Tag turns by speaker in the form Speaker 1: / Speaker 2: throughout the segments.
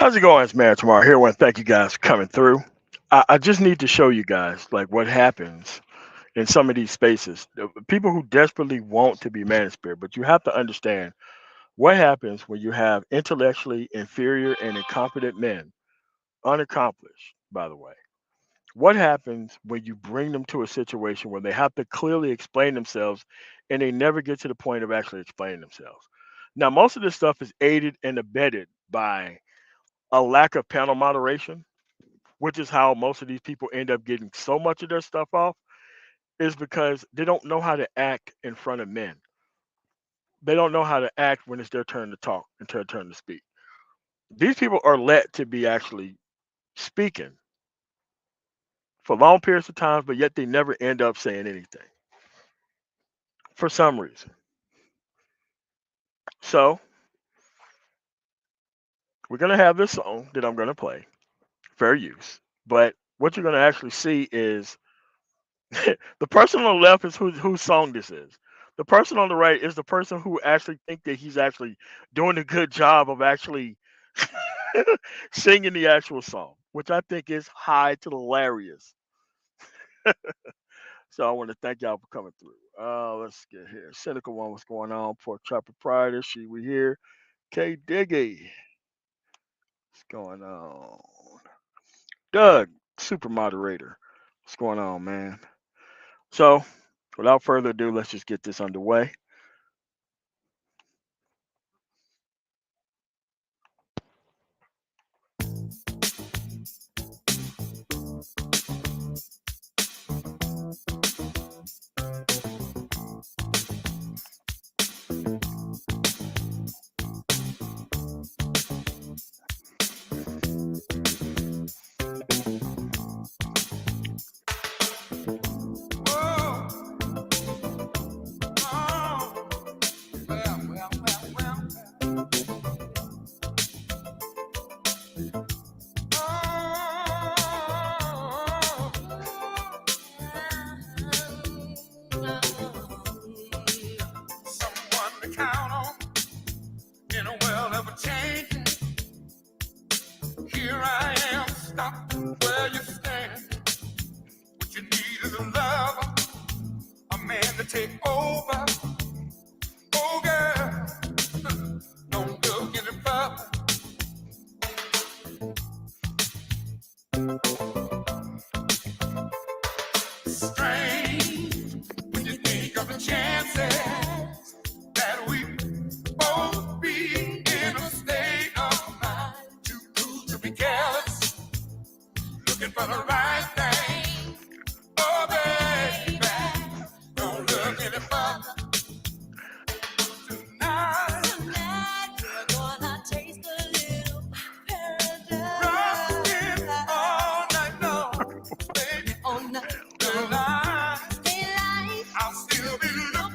Speaker 1: How's it going? It's Man Tomorrow here. I want to thank you guys for coming through. I just need to show you guys like what happens in some of these spaces. The people who desperately want to be manosphere, but you have to understand what happens when you have intellectually inferior and incompetent men, unaccomplished, by the way. What happens when you bring them to a situation where they have to clearly explain themselves and they never get to the point of actually explaining themselves? Now, most of this stuff is aided and abetted by a lack of panel moderation, which is how most of these people end up getting so much of their stuff off, is because they don't know how to act in front of men. They don't know how to act when it's their turn to talk and their turn to speak. These people are let to be actually speaking for long periods of time, but yet they never end up saying anything for some reason. So we're gonna have this song that I'm gonna play, fair use. But what you're gonna actually see is the person on the left is whose song this is. The person on the right is the person who actually think that he's actually doing a good job of actually singing the actual song, which I think is high to the hilarious. So I want to thank y'all for coming through. Let's get here. Cynical one, what's going on? Pork chop proprietor, she we here. K Diggy, what's going on? Doug, super moderator, what's going on, man? So without further ado, let's just get this underway.
Speaker 2: Someone to count on in a world ever changing. Here I am, stopped where you stand. What you need is a lover, a man to take over. Oh, girl, don't look any further. Strange when you think of the chances that we both be in a state of mind. Too cool to be careless, looking for the right thing. Oh, baby, don't look any further. Tonight, we're gonna taste a little paradise. Rockin' all night long, baby, all night long. I'll still be looking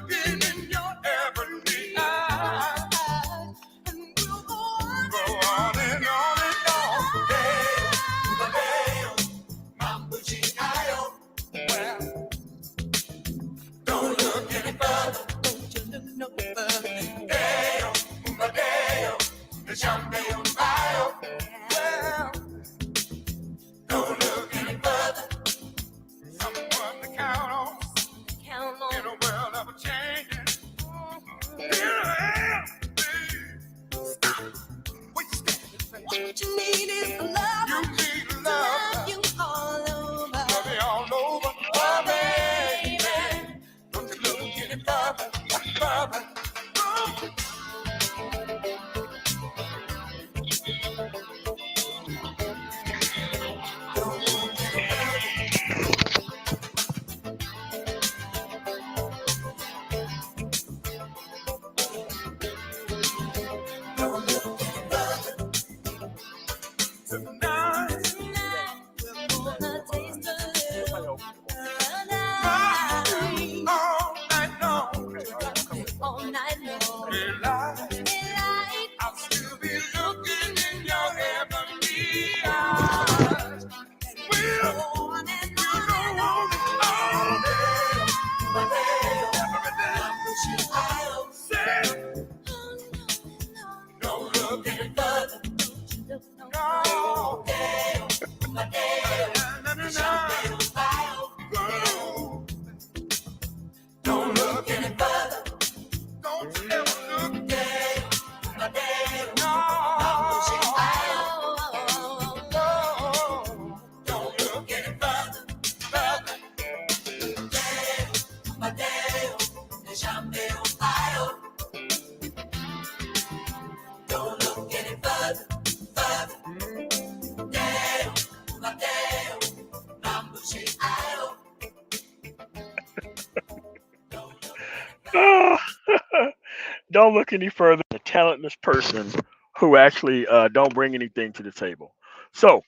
Speaker 1: Don't look any further than a talentless person who actually don't bring anything to the table. So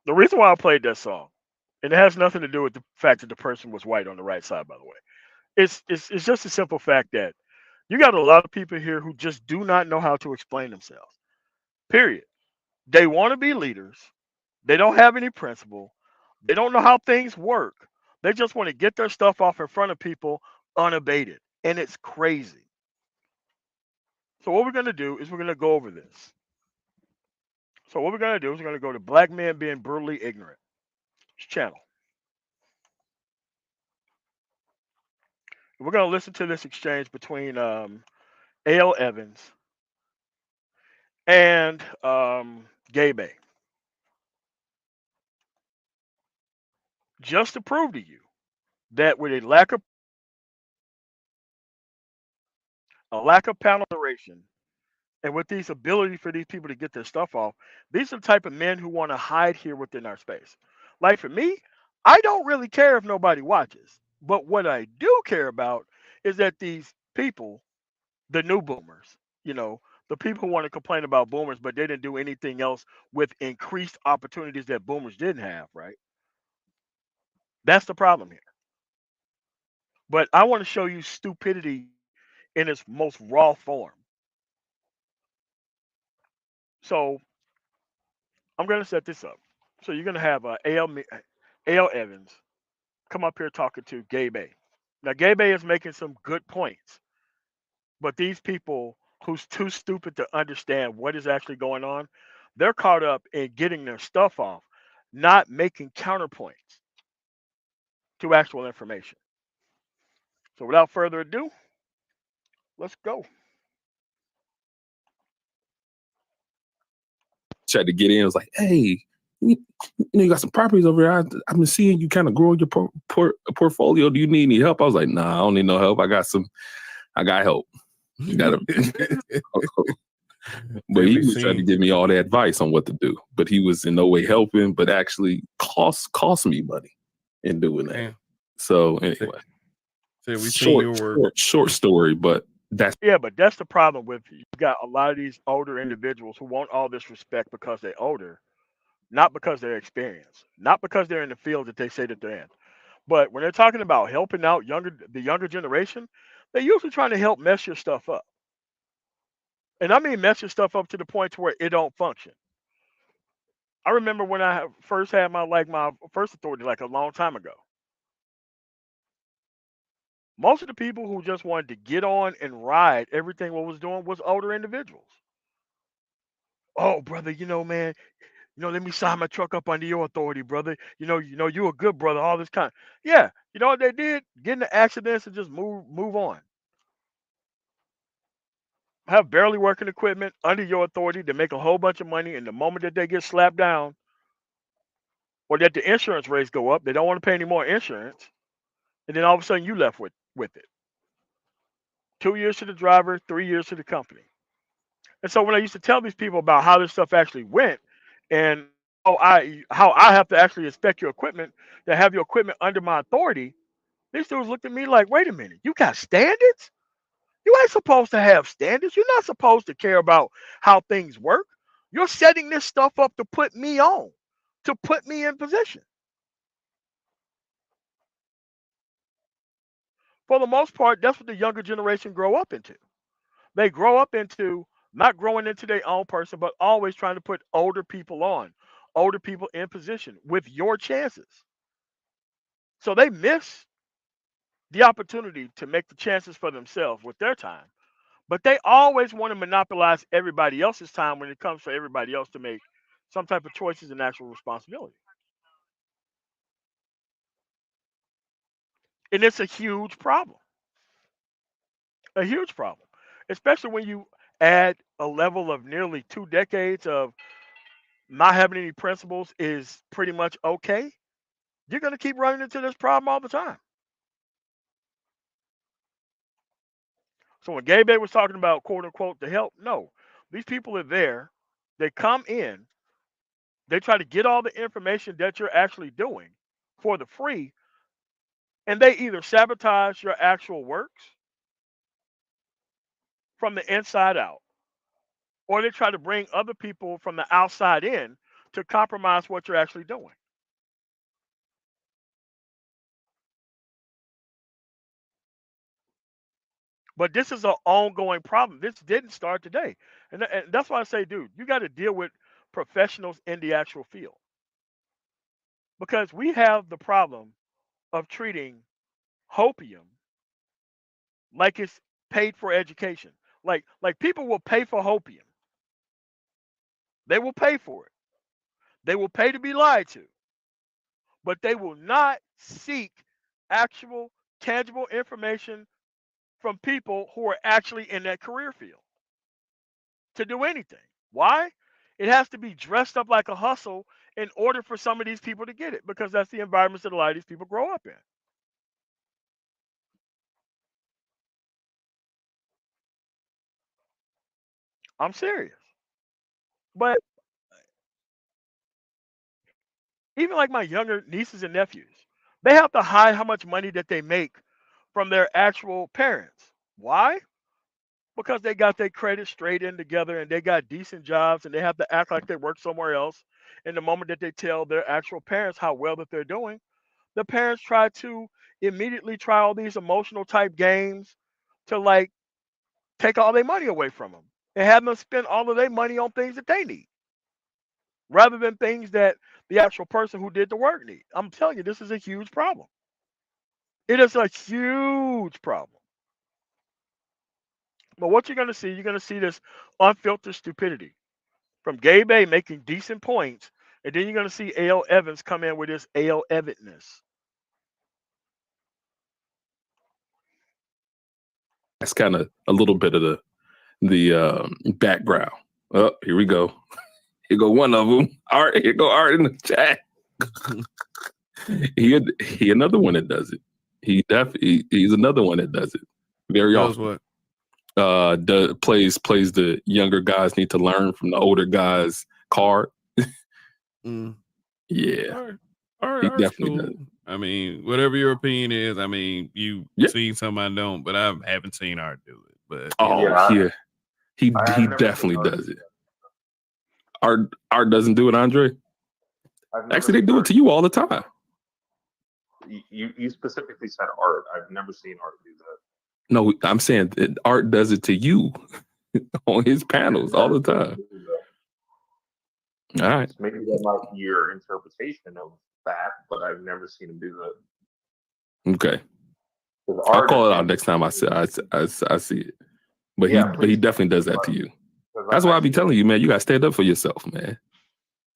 Speaker 1: the reason why I played that song, and it has nothing to do with the fact that the person was white on the right side, by the way. It's just a simple fact that you got a lot of people here who just do not know how to explain themselves. Period. They want to be leaders. They don't have any principle. They don't know how things work. They just want to get their stuff off in front of people unabated. And it's crazy. So what we're going to do is we're going to go over this. So what we're going to do is we're going to go to Black Men Being Brutally Ignorant. This channel. We're going to listen to this exchange between A.L. Evans and Gabe, just to prove to you that with a lack of panel moderation, and with these ability for these people to get their stuff off, these are the type of men who want to hide here within our space. Like for me, I don't really care if nobody watches. But what I do care about is that these people, the new boomers, you know, the people who want to complain about boomers, but they didn't do anything else with increased opportunities that boomers didn't have, right? That's the problem here. But I want to show you stupidity in its most raw form. So I'm going to set this up. So you're going to have A.L. Evans come up here talking to Gabe A. Now, Gabe A is making some good points, but these people who's too stupid to understand what is actually going on, they're caught up in getting their stuff off, not making counterpoints to actual information. So without further ado, let's go.
Speaker 3: Tried to get in. I was like, hey, you got some properties over there. I've been seeing you kind of growing your portfolio. Do you need any help? I was like, nah, I don't need no help. I got help. You gotta. But he was trying to give me all the advice on what to do. But he was in no way helping, but actually cost me money in doing that. Damn. So anyway, short story, but that's
Speaker 1: but that's the problem with you got a lot of these older individuals who want all this respect because they're older, not because they're experienced, not because they're in the field that they say that they're in. But when they're talking about helping out the younger generation, they're usually trying to help mess your stuff up. And I mean mess your stuff up to the point to where it don't function. I remember when I first had my first authority like a long time ago. Most of the people who just wanted to get on and ride everything what was doing was older individuals. Oh, brother, man, let me sign my truck up under your authority, brother. You a good brother, all this kind. Yeah, you know what they did? Get into accidents and just move on. Have barely working equipment under your authority to make a whole bunch of money, and the moment that they get slapped down or that the insurance rates go up, they don't want to pay any more insurance, and then all of a sudden you left with it. 2 years to the driver, 3 years to the company. And so when I used to tell these people about how this stuff actually went and how I have to actually inspect your equipment to have your equipment under my authority, these dudes looked at me like, wait a minute, you got standards? You ain't supposed to have standards. You're not supposed to care about how things work. You're setting this stuff up to put me on, to put me in position. For the most part, that's what the younger generation grow up into. They grow up into not growing into their own person, but always trying to put older people on, older people in position with your chances. So they miss the opportunity to make the chances for themselves with their time. But they always want to monopolize everybody else's time when it comes for everybody else to make some type of choices and actual responsibility. And it's a huge problem. A huge problem. Especially when you add a level of nearly 2 decades of not having any principles is pretty much okay. You're going to keep running into this problem all the time. So when Gabe was talking about quote unquote the help, no, these people are there. They come in, they try to get all the information that you're actually doing for the free, and they either sabotage your actual works from the inside out, or they try to bring other people from the outside in to compromise what you're actually doing. But this is an ongoing problem. This didn't start today. And that's why I say, dude, you got to deal with professionals in the actual field because we have the problem of treating hopium like it's paid for education. Like people will pay for hopium. They will pay for it. They will pay to be lied to, but they will not seek actual tangible information from people who are actually in that career field to do anything. Why? It has to be dressed up like a hustle in order for some of these people to get it because that's the environments that a lot of these people grow up in. I'm serious. But even like my younger nieces and nephews, they have to hide how much money that they make from their actual parents. Why? Because they got their credit straight in together and they got decent jobs and they have to act like they work somewhere else. And the moment that they tell their actual parents how well that they're doing, the parents try to immediately try all these emotional type games to like take all their money away from them and have them spend all of their money on things that they need rather than things that the actual person who did the work need. I'm telling you, this is a huge problem. It is a huge problem. But what you're going to see this unfiltered stupidity from Gabe A making decent points, and then you're going to see A.L. Evans come in with this A.L. Evans.
Speaker 3: That's kind of a little bit of the background. Oh, here we go. Here go one of them. Art, here go Art in the chat. he another one that does it. He's another one that does it very often.
Speaker 2: What?
Speaker 3: Plays the younger guys need to learn from the older guys card. Yeah.
Speaker 2: He definitely does. I mean, whatever your opinion is, I mean, you seen some I don't, but I haven't seen Art do it. But
Speaker 3: he definitely does it. Art doesn't do it, Andre. Actually, they do it to you all the time.
Speaker 4: You specifically said Art. I've never seen Art do that.
Speaker 3: No, I'm saying that Art does it to you on his panels all the time. All right.
Speaker 4: Maybe that might be your interpretation of that, but I've never seen him do that.
Speaker 3: Okay. I'll call it out next time I see it. But he definitely does that to you. That's why I be telling you, man, you gotta stand up for yourself, man.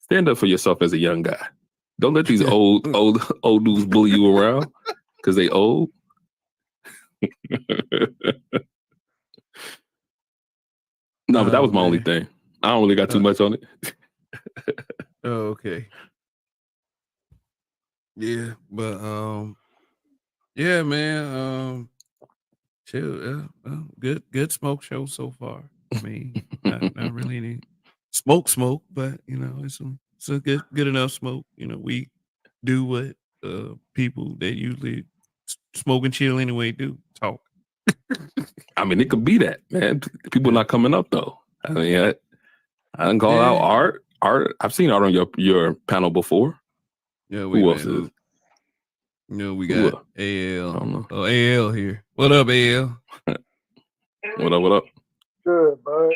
Speaker 3: Stand up for yourself as a young guy. Don't let these old dudes bully you around because they old. No, but that was my only thing. I don't really got too much on it.
Speaker 2: Okay. Yeah, but yeah, man. Chill. Good smoke show so far. I mean, not really any smoke, but you know, it's a good enough smoke. You know, we do what people that usually smoke and chill anyway do, talk.
Speaker 3: I mean, it could be that, man. People not coming up though. I mean, I didn't call out Art. I've seen Art on your panel before.
Speaker 2: Yeah,
Speaker 3: who else is?
Speaker 2: You know, we got AL. Oh, AL here. What up, AL?
Speaker 3: What up?
Speaker 4: Good, bud.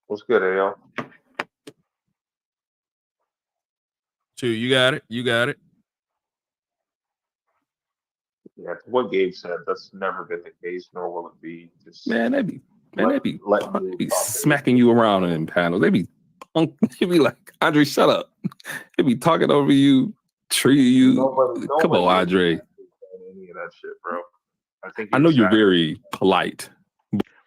Speaker 4: What's good, AL?
Speaker 2: You got it. Yeah,
Speaker 4: what Gabe said, that's never been the case, nor will it be.
Speaker 3: They be smacking you around in panels. They be like, Andre, shut up. They be talking over you, treating you. Come on, Andre.
Speaker 4: Any of that shit, bro.
Speaker 3: I know you're very polite.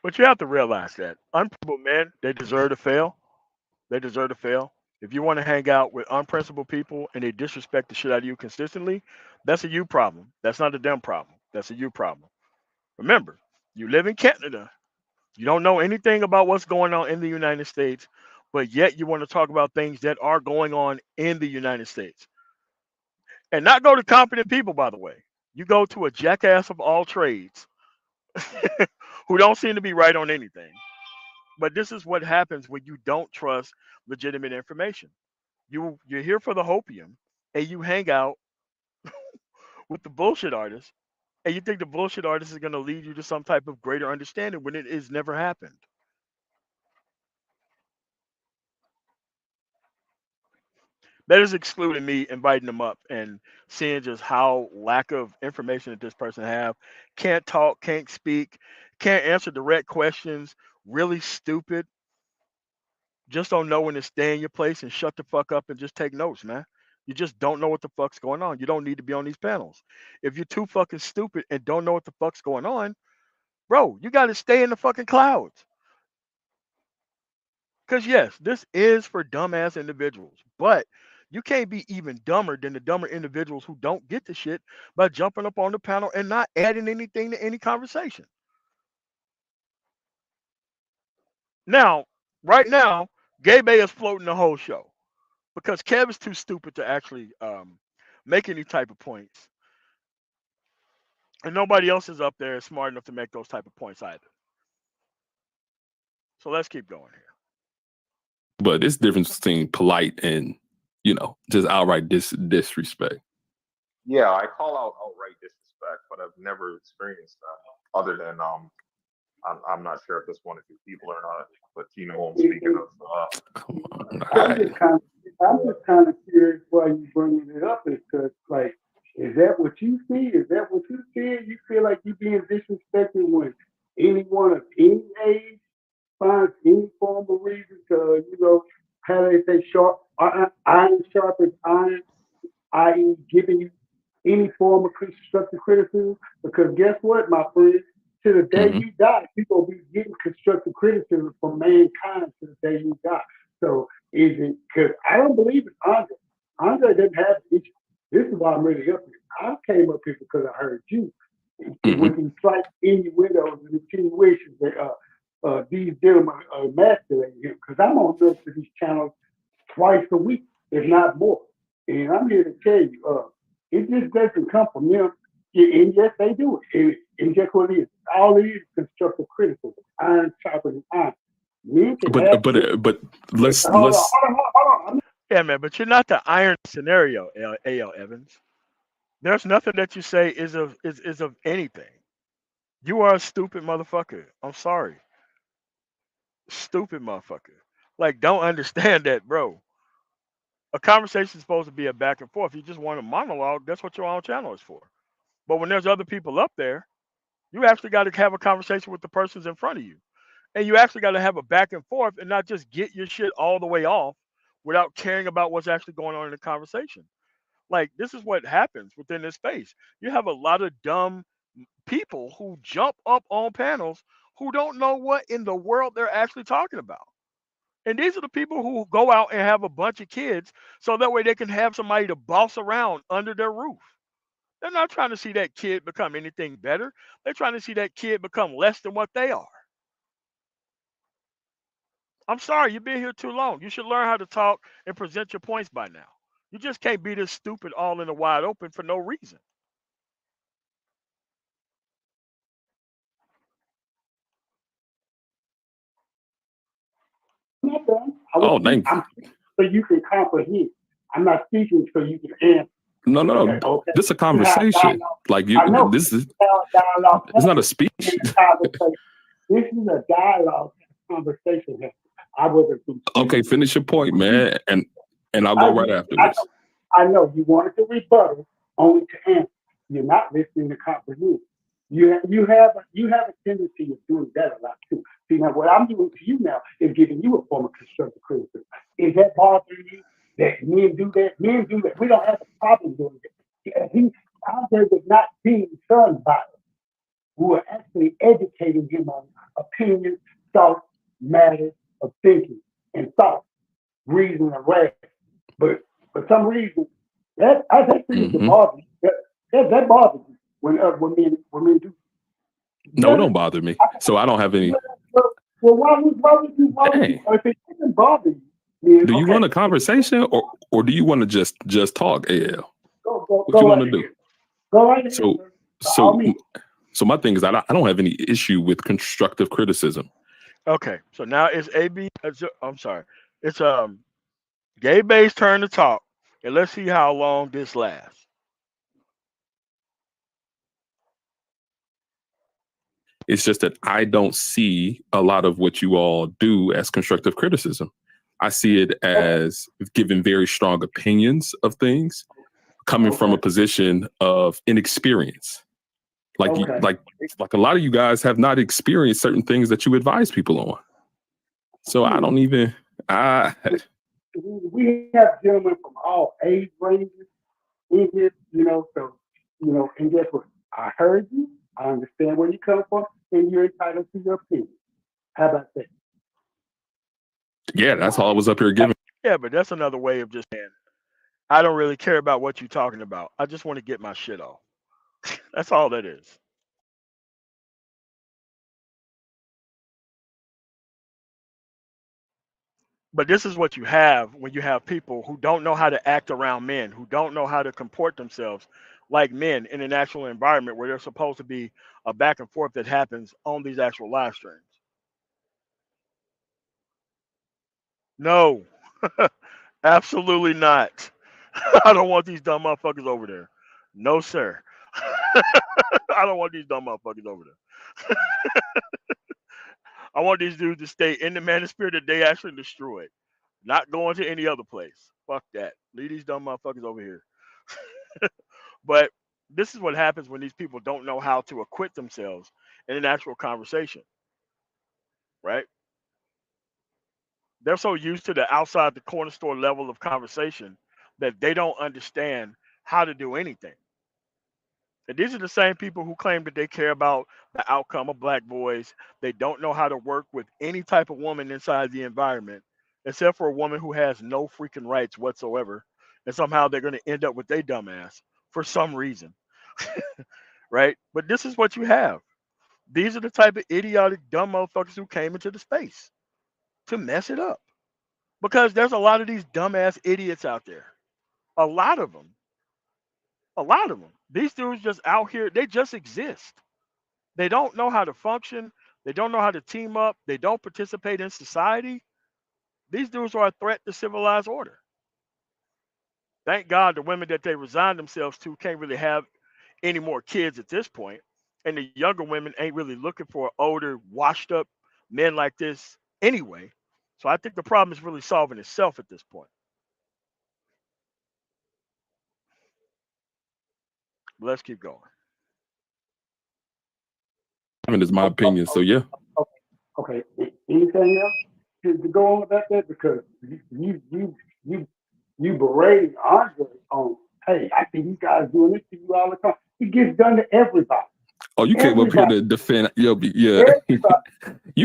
Speaker 1: But you have to realize that unprincipled men, they deserve to fail. They deserve to fail. If you want to hang out with unprincipled people and they disrespect the shit out of you consistently, that's a you problem. That's not a them problem. That's a you problem. Remember, you live in Canada. You don't know anything about what's going on in the United States, but yet you want to talk about things that are going on in the United States. And not go to competent people, by the way. You go to a jackass of all trades who don't seem to be right on anything. But this is what happens when you don't trust legitimate information. You're here for the hopium, and you hang out with the bullshit artist, and you think the bullshit artist is going to lead you to some type of greater understanding when it has never happened. That is excluding me inviting them up and seeing just how lack of information that this person have, can't talk, can't speak, can't answer direct questions, really stupid, just don't know when to stay in your place and shut the fuck up and just take notes, man. You just don't know what the fuck's going on. You don't need to be on these panels. If you're too fucking stupid and don't know what the fuck's going on, bro, you got to stay in the fucking clouds. Because, yes, this is for dumbass individuals, but you can't be even dumber than the dumber individuals who don't get the shit by jumping up on the panel and not adding anything to any conversation. Now, right now, Gay Bay is floating the whole show because Kev is too stupid to actually make any type of points. And nobody else is up there smart enough to make those type of points either. So let's keep going here.
Speaker 3: But it's difference between polite and, just outright disrespect.
Speaker 4: Yeah, I call out outright disrespect, but I've never experienced that. Other than I'm not sure if it's one of your people or not, but you know what I'm speaking of.
Speaker 3: Come on.
Speaker 2: I'm just kind of curious why you bringing it up, is because, like, is that what you see? Is that what you see? You feel like you being disrespected when anyone of any age finds any form of reason to, how they say, iron sharpens iron, i.e., giving you any form of constructive criticism? Because guess what, my friend? To the day you die, people will be getting constructive criticism from mankind to the day you die. So is it, because I don't believe in Andre. Andre didn't have the issue. This is why I'm really up here. I came up here because I heard you with these slight innuendos and insinuations that these gentlemen are emasculating him. Because I'm on most of these channels twice a week, if not more. And I'm here to tell you, it just doesn't come from them. And yes, they do it. And just what it is. All it is constructive criticism. Iron sharpening iron.
Speaker 3: But let's
Speaker 2: hold on.
Speaker 1: Yeah, man, but you're not the iron scenario, A.L. Evans. There's nothing that you say is of anything. You are a stupid motherfucker. I'm sorry. Stupid motherfucker. Like, don't understand that, bro. A conversation is supposed to be a back and forth. You just want a monologue, that's what your own channel is for. But when there's other people up there, you actually got to have a conversation with the persons in front of you. And you actually got to have a back and forth and not just get your shit all the way off without caring about what's actually going on in the conversation. Like, this is what happens within this space. You have a lot of dumb people who jump up on panels who don't know what in the world they're actually talking about. And these are the people who go out and have a bunch of kids so that way they can have somebody to boss around under their roof. They're not trying to see that kid become anything better. They're trying to see that kid become less than what they are. I'm sorry, you've been here too long. You should learn how to talk and present your points by now. You just can't be this stupid all in the wide open for no reason.
Speaker 2: I'm not done.
Speaker 3: Thanks.
Speaker 2: I'm speaking so you can comprehend. I'm not speaking so you can answer.
Speaker 3: No.
Speaker 2: Okay.
Speaker 3: This is a conversation. Like you, this is. It's not a speech.
Speaker 2: This is a dialogue conversation. I wasn't.
Speaker 3: Okay, finish your point, man, and I'll go right after this.
Speaker 2: I know you wanted to rebuttal, only to answer. You're not listening to comprehend. You have a tendency of doing that a lot too. See, now what I'm doing to you now is giving you a form of constructive criticism. Is that bothering you? That men do that? Men do that. We don't have a problem doing that. Andre was not being shunned by us. We were actually educating him on opinions, thoughts, matters of thinking and thought, reason and rationale. But for some reason, that seems to bother me. That bothers me when men do.
Speaker 3: No, it don't bother me. So I don't have any.
Speaker 2: Well, why would you? If it doesn't bother you,
Speaker 3: do you want a conversation or do you want to just talk, AL?
Speaker 2: Go
Speaker 3: what you want to do?
Speaker 2: Go right ahead.
Speaker 3: So So my thing is, I don't have any issue with constructive criticism.
Speaker 1: Okay, so now it's AB. I'm sorry. It's Gay Bay's turn to talk, and let's see how long this lasts.
Speaker 3: It's just that I don't see a lot of what you all do as constructive criticism. I see it as giving very strong opinions of things coming from a position of inexperience. Like, like a lot of you guys have not experienced certain things that you advise people on. So I don't even.
Speaker 2: We have gentlemen from all age ranges in here, so, and guess what? I heard you. I understand where you come from, and you're entitled to your opinion. How about that?
Speaker 3: Yeah, that's all I was up here giving.
Speaker 1: Yeah, but that's another way of just saying, I don't really care about what you're talking about. I just want to get my shit off. That's all that is. But this is what you have when you have people who don't know how to act around men, who don't know how to comport themselves like men in an actual environment where there's supposed to be a back and forth that happens on these actual live streams. No, absolutely not. I don't want these dumb motherfuckers over there. No, sir. I don't want these dumb motherfuckers over there. I want these dudes to stay in the manosphere that they actually destroyed, not going to any other place. Fuck that. Leave these dumb motherfuckers over here. But this is what happens when these people don't know how to acquit themselves in an actual conversation, right? They're so used to the outside the corner store level of conversation that they don't understand how to do anything. And these are the same people who claim that they care about the outcome of black boys. They don't know how to work with any type of woman inside the environment, except for a woman who has no freaking rights whatsoever. And somehow they're going to end up with their dumbass for some reason, right? But this is what you have. These are the type of idiotic, dumb motherfuckers who came into the space to mess it up. Because there's a lot of these dumbass idiots out there. A lot of them. A lot of them. These dudes just out here, they just exist. They don't know how to function. They don't know how to team up. They don't participate in society. These dudes are a threat to civilized order. Thank God the women that they resign themselves to can't really have any more kids at this point. And the younger women ain't really looking for older, washed up men like this anyway. So I think the problem is really solving itself at this point. Let's keep going.
Speaker 3: Is my opinion. So yeah.
Speaker 2: Okay. Anything else to go on about that? Because you berating Andre on, hey, I think you guys doing this to you all the time. It gets done to everybody.
Speaker 3: Oh, you came up here to defend you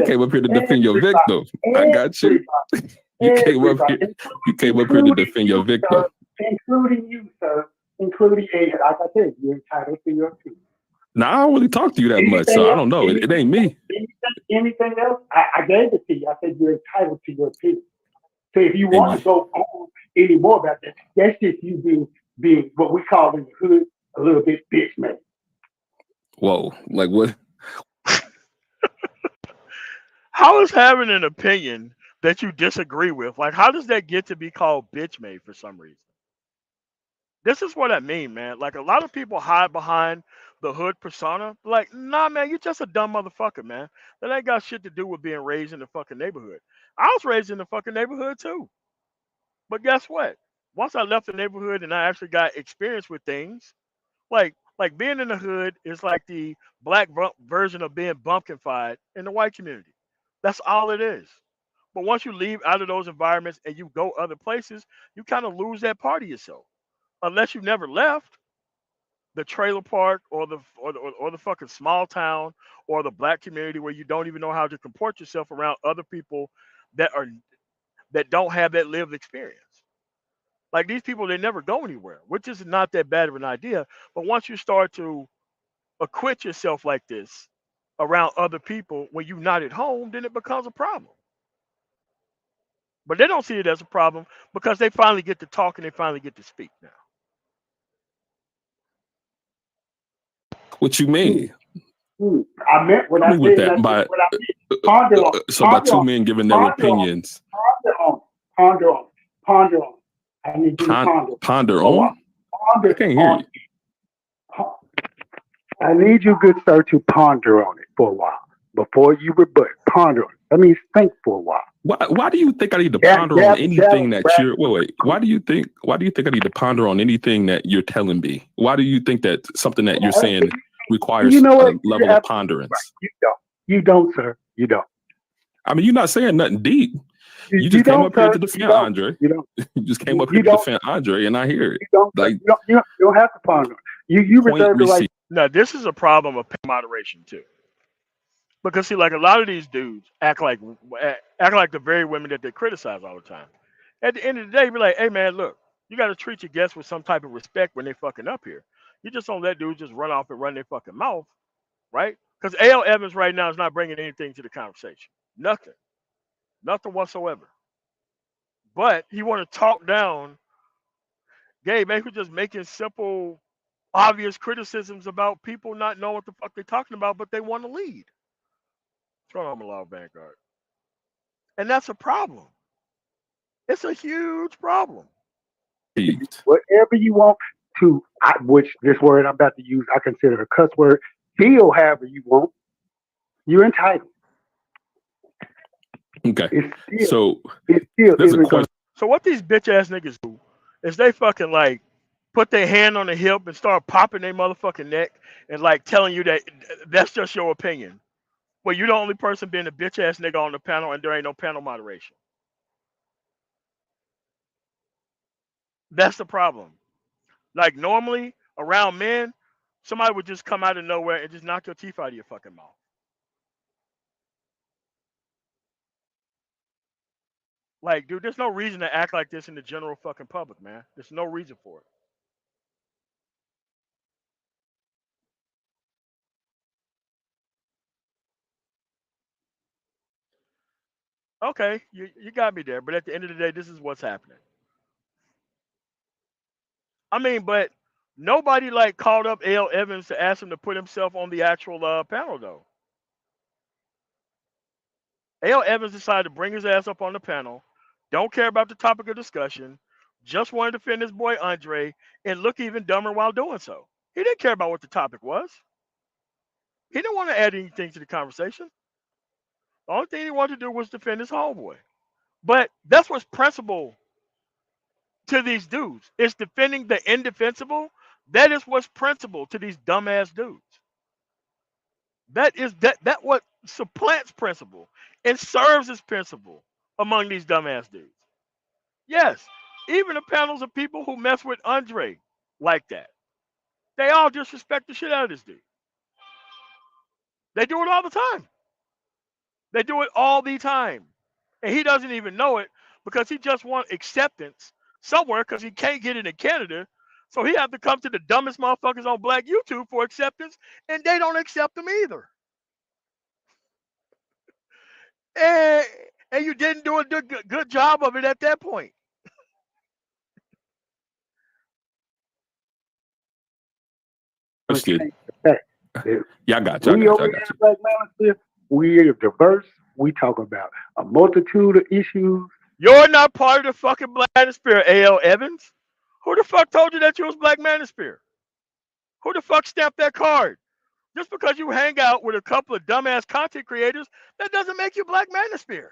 Speaker 3: came up here to defend your victim. I got you. You came up here to defend your victim.
Speaker 2: Including you, sir. Including, like I said, you're entitled to your opinion.
Speaker 3: Now, I don't really talk to you that much, so I don't know. It ain't me.
Speaker 2: Anything else? I gave it to you. I said you're entitled to your opinion. So if you want to go on any more about that, that's just you being what we call in the hood a little bit bitch made.
Speaker 3: Whoa, like what?
Speaker 1: How is having an opinion that you disagree with, like, how does that get to be called bitch made for some reason? This is what I mean, man. Like, a lot of people hide behind the hood persona. Like, nah, man, you're just a dumb motherfucker, man. That ain't got shit to do with being raised in the fucking neighborhood. I was raised in the fucking neighborhood too. But guess what? Once I left the neighborhood and I actually got experience with things, like being in the hood is like the black version of being bumpkinfied in the white community. That's all it is. But once you leave out of those environments and you go other places, you kind of lose that part of yourself. Unless you never left the trailer park or the fucking small town or the black community where you don't even know how to comport yourself around other people that are that don't have that lived experience. Like, these people, they never go anywhere, which is not that bad of an idea. But once you start to acquit yourself like this around other people when you're not at home, then it becomes a problem. But they don't see it as a problem because they finally get to talk and they finally get to speak now.
Speaker 3: What you mean?
Speaker 2: I meant what
Speaker 3: Tell
Speaker 2: I
Speaker 3: me
Speaker 2: said.
Speaker 3: with
Speaker 2: And
Speaker 3: that
Speaker 2: that's
Speaker 3: by
Speaker 2: what I meant. Ponder on.
Speaker 3: so by
Speaker 2: Ponder
Speaker 3: two
Speaker 2: on.
Speaker 3: men giving their
Speaker 2: Ponder on.
Speaker 3: opinions.
Speaker 2: Ponder on. Ponder on. Ponder on. I need you to ponder.
Speaker 3: Ponder
Speaker 2: For a while.
Speaker 3: on. I
Speaker 2: Ponder
Speaker 3: can't hear
Speaker 2: on.
Speaker 3: you.
Speaker 2: I need you, good sir, to ponder on it for a while before you rebut. Ponder on it. That means think for a while.
Speaker 3: Why do you think I need to
Speaker 2: Dab,
Speaker 3: ponder on
Speaker 2: dab,
Speaker 3: anything
Speaker 2: dab,
Speaker 3: that
Speaker 2: dab.
Speaker 3: you're wait? Why do you think I need to ponder on anything that you're telling me? Why do you think that something that you're saying requires
Speaker 2: You know
Speaker 3: a
Speaker 2: what?
Speaker 3: level
Speaker 2: You're
Speaker 3: of
Speaker 2: absolutely right.
Speaker 3: ponderance?
Speaker 2: You don't. You don't, sir. You don't.
Speaker 3: I mean, you're not saying nothing deep. You
Speaker 2: You
Speaker 3: just came
Speaker 2: don't,
Speaker 3: up here
Speaker 2: sir.
Speaker 3: to
Speaker 2: You
Speaker 3: defend
Speaker 2: don't.
Speaker 3: Andre.
Speaker 2: You don't.
Speaker 3: You just came up here
Speaker 2: You
Speaker 3: to
Speaker 2: don't.
Speaker 3: defend Andre, and I hear it.
Speaker 2: You don't. Sir.
Speaker 3: Like
Speaker 2: You don't have to ponder on it. You
Speaker 3: point
Speaker 2: reserve the right.
Speaker 3: receipt.
Speaker 1: Now, this is a problem of moderation too, because see, like a lot of these dudes act like the very women that they criticize all the time. At the end of the day, be like, hey man, look, you got to treat your guests with some type of respect when they fucking up here. You just don't let dudes just run off and run their fucking mouth, right? Because A.L. Evans right now is not bringing anything to the conversation. Nothing. Nothing whatsoever. But he want to talk down Gabe, man, who's just making simple, obvious criticisms about people not knowing what the fuck they're talking about, but they want to lead. Throw on Law Vanguard. And that's a problem. It's a huge problem.
Speaker 2: Whatever you want to, which this word I'm about to use, I consider a cuss word. Feel however you want. You're entitled.
Speaker 3: Okay.
Speaker 2: It
Speaker 3: So
Speaker 2: still
Speaker 3: there's a
Speaker 2: isn't
Speaker 3: question.
Speaker 1: So what these bitch ass niggas do is they fucking like put their hand on the hip and start popping their motherfucking neck and like telling you that that's just your opinion. Well, you're the only person being a bitch ass nigga on the panel and there ain't no panel moderation. That's the problem. Like normally around men, somebody would just come out of nowhere and just knock your teeth out of your fucking mouth. Like, dude, there's no reason to act like this in the general fucking public, man. There's no reason for it. Okay, you got me there, but at the end of the day, this is what's happening. I mean, but nobody like called up A.L. Evans to ask him to put himself on the actual panel, though. A.L. Evans decided to bring his ass up on the panel, don't care about the topic of discussion, just wanted to defend his boy Andre, and look even dumber while doing so. He didn't care about what the topic was. He didn't want to add anything to the conversation. The only thing he wanted to do was defend his homeboy. But that's what's principle to these dudes. It's defending the indefensible. That is what's principle to these dumbass dudes. That what supplants principle and serves as principle among these dumbass dudes. Yes, even the panels of people who mess with Andre like that. They all disrespect the shit out of this dude. They do it all the time. They do it all the time. And he doesn't even know it because he just wants acceptance somewhere because he can't get it in Canada. So he have to come to the dumbest motherfuckers on Black YouTube for acceptance, and they don't accept him either. And you didn't do a good job of it at that point.
Speaker 3: Question.
Speaker 2: fact.
Speaker 3: Yeah, I got you.
Speaker 2: We over here in Black Manosphere, we are diverse. We talk about a multitude of issues.
Speaker 1: You're not part of the fucking Black Manosphere, A.L. Evans. Who the fuck told you that you was Black Manosphere? Who the fuck stamped that card? Just because you hang out with a couple of dumbass content creators, that doesn't make you Black Manosphere.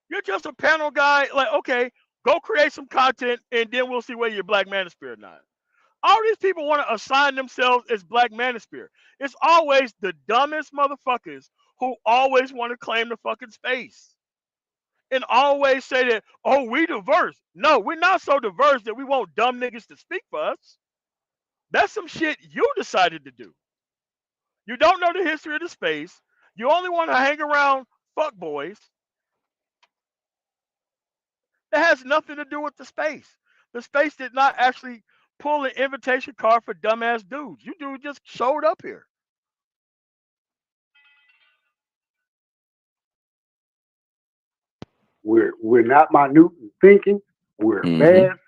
Speaker 1: You're just a panel guy. Like, okay, go create some content, and then we'll see whether you're Black Manosphere or not. All these people want to assign themselves as Black Manosphere. It's always the dumbest motherfuckers who always want to claim the fucking space. And always say that, oh, we diverse. No, we're not so diverse that we want dumb niggas to speak for us. That's some shit you decided to do. You don't know the history of the space. You only want to hang around fuckboys. That has nothing to do with the space. The space did not actually pull an invitation card for dumbass dudes. You dudes just showed up here.
Speaker 2: We're not minute in thinking. We're vast,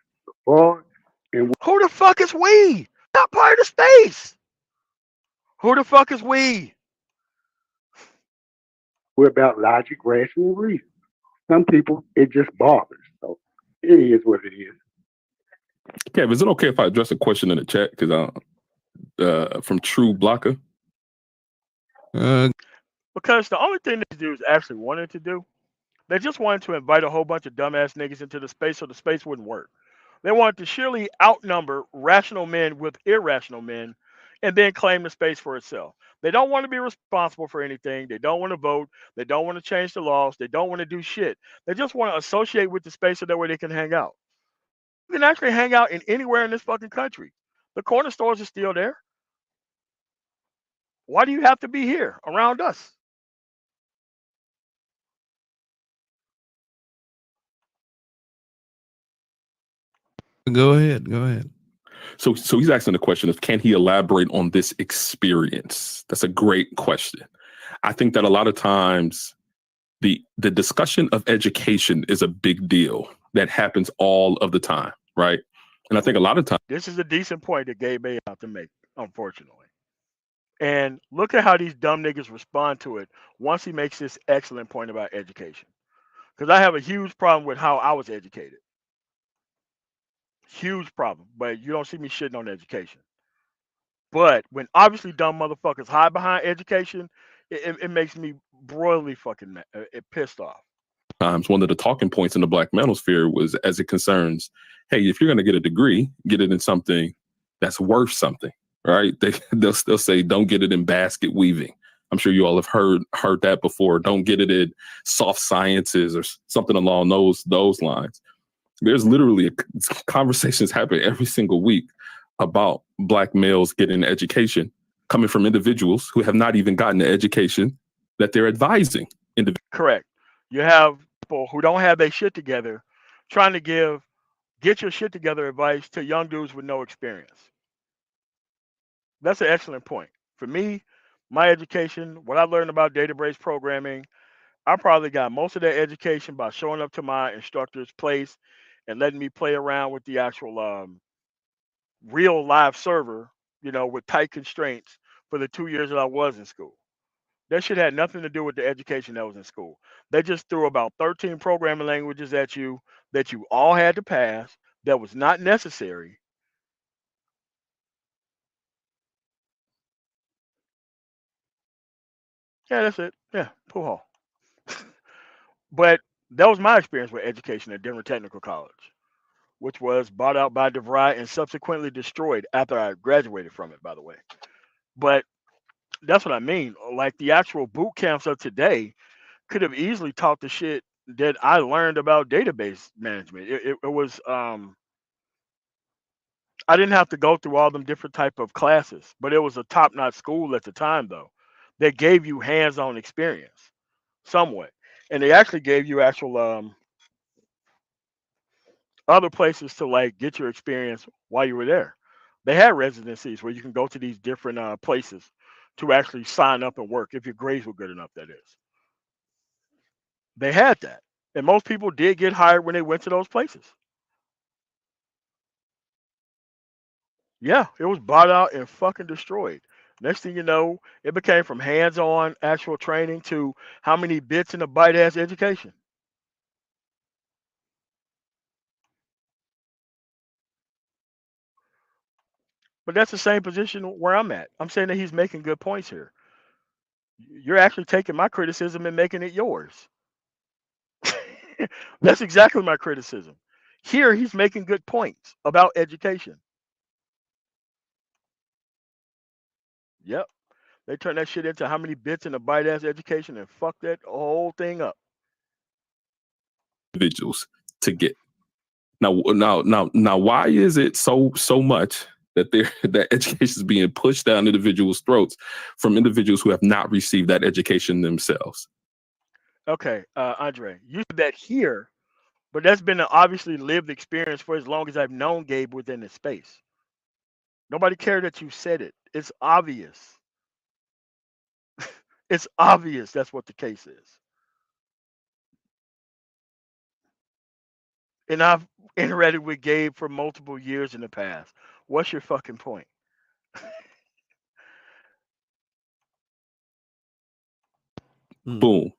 Speaker 2: broad, and
Speaker 1: who the fuck is we? Not part of the space. Who the fuck is we?
Speaker 2: We're about logic, rational reason. Some people, it just bothers. So it is what it is.
Speaker 3: Kev, is it okay if I address a question in the chat? Because from True Blocker.
Speaker 1: Because the only thing these dudes actually wanted to do, they just wanted to invite a whole bunch of dumbass niggas into the space so the space wouldn't work. They wanted to surely outnumber rational men with irrational men and then claim the space for itself. They don't want to be responsible for anything. They don't want to vote. They don't want to change the laws. They don't want to do shit. They just want to associate with the space so that way they can hang out. You can actually hang out in anywhere in this fucking country. The corner stores are still there. Why do you have to be here around us?
Speaker 5: Go ahead. Go ahead.
Speaker 3: So he's asking the question of can he elaborate on this experience? That's a great question. I think that a lot of times the discussion of education is a big deal that happens all of the time, right? And I think a lot of times
Speaker 1: This is a decent point that Gabe may have to make, unfortunately. And look at how these dumb niggas respond to it once he makes this excellent point about education. Because I have a huge problem with how I was educated. Huge problem. But you don't see me shitting on education. But when obviously dumb motherfuckers hide behind education, it makes me broiling fucking pissed off.
Speaker 3: one of the talking points in the Black Manosphere was as it concerns, hey, if you're going to get a degree, get it in something that's worth something, right? They'll say, don't get it in basket weaving. I'm sure you all have heard that before. Don't get it in soft sciences or something along those lines. There's literally conversations happen every single week about Black males getting education coming from individuals who have not even gotten the education that they're advising.
Speaker 1: Correct. You have people who don't have their shit together trying to get your shit together advice to young dudes with no experience. That's an excellent point. For me, my education, what I learned about database programming, I probably got most of that education by showing up to my instructor's place and letting me play around with the actual real live server, with tight constraints for the 2 years that I was in school. That shit had nothing to do with the education that was in school. They just threw about 13 programming languages at you that you all had to pass that was not necessary. Yeah, that's it. Yeah, pool hall. But that was my experience with education at Denver Technical College, which was bought out by DeVry and subsequently destroyed after I graduated from it, by the way. But that's what I mean. Like the actual boot camps of today could have easily taught the shit that I learned about database management. It was I didn't have to go through all them different type of classes, but it was a top notch school at the time though. That gave you hands on experience somewhat. And they actually gave you actual other places to like get your experience while you were there. They had residencies where you can go to these different places to actually sign up and work if your grades were good enough. That is, they had that, and most people did get hired when they went to those places. Yeah, it was bought out and fucking destroyed. Next thing you know, it became from hands-on actual training to how many bits in a byte has education. But that's the same position where I'm at. I'm saying that he's making good points here. You're actually taking my criticism and making it yours. That's exactly my criticism. Here, he's making good points about education. Yep. They turn that shit into how many bits in a byte has education and fuck that whole thing up.
Speaker 3: individuals to get. Now, why is it so much that that education is being pushed down individuals' throats from individuals who have not received that education themselves?
Speaker 1: Okay, Andre, you said that here, but that's been an obviously lived experience for as long as I've known Gabe within this space. Nobody cared that you said it. It's obvious. It's obvious that's what the case is. And I've interacted with Gabe for multiple years in the past. What's your fucking point?
Speaker 3: Boom.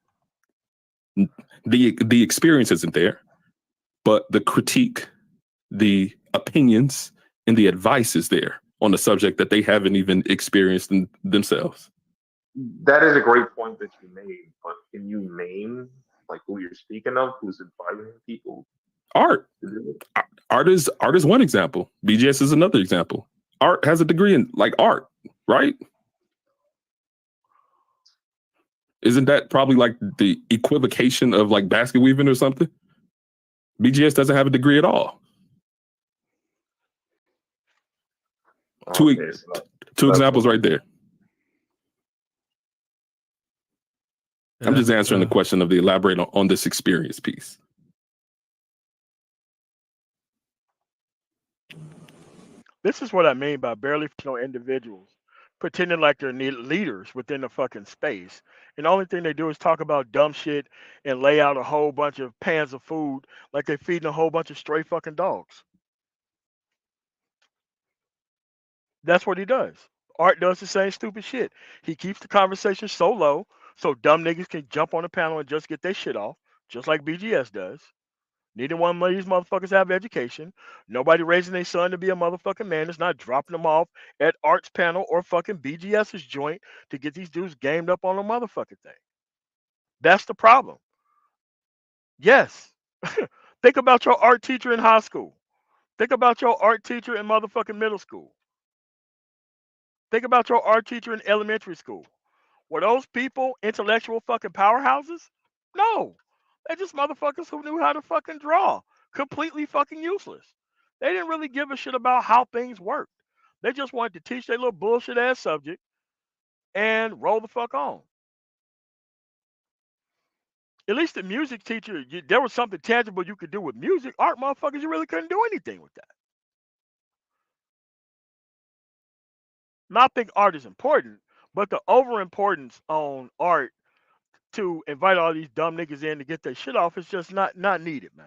Speaker 3: The experience isn't there, but the critique, the opinions, and the advice is there on the subject that they haven't even experienced themselves.
Speaker 4: That is a great point that you made, but can you name like who you're speaking of? Who's inviting people?
Speaker 3: Art. Art is one example. BGS is another example. Art has a degree in like art, right? Isn't that probably like the equivocation of like basket weaving or something? BGS doesn't have a degree at all. Two examples right there. I'm just answering the question of the elaborate on this experience piece.
Speaker 1: This is what I mean by barely professional individuals pretending like they're leaders within the fucking space. And the only thing they do is talk about dumb shit and lay out a whole bunch of pans of food like they're feeding a whole bunch of stray fucking dogs. That's what he does. Art does the same stupid shit. He keeps the conversation so low so dumb niggas can jump on the panel and just get their shit off, just like BGS does. Neither one of these motherfuckers have education. Nobody raising their son to be a motherfucking man is not dropping them off at Art's panel or fucking BGS's joint to get these dudes gamed up on a motherfucking thing. That's the problem. Yes. Think about your art teacher in high school. Think about your art teacher in motherfucking middle school. Think about your art teacher in elementary school. Were those people intellectual fucking powerhouses? No. They're just motherfuckers who knew how to fucking draw. Completely fucking useless. They didn't really give a shit about how things worked. They just wanted to teach their little bullshit ass subject and roll the fuck on. At least the music teacher, there was something tangible you could do with music. Art motherfuckers, you really couldn't do anything with that. Now, I think art is important, but the overimportance on art to invite all these dumb niggas in to get their shit off is just not needed, man.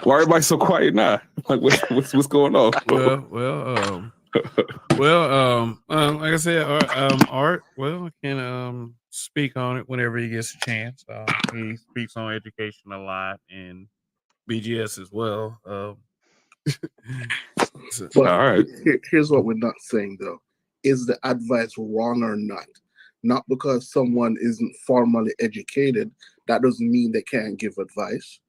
Speaker 3: Why everybody so quiet now? Like what's going on?
Speaker 5: Like I said, Art. Well, I can speak on it whenever he gets a chance. He speaks on education a lot and BGS as well.
Speaker 6: But
Speaker 3: all right.
Speaker 6: Here's what we're not saying though: is the advice wrong or not? Not because someone isn't formally educated, that doesn't mean they can't give advice.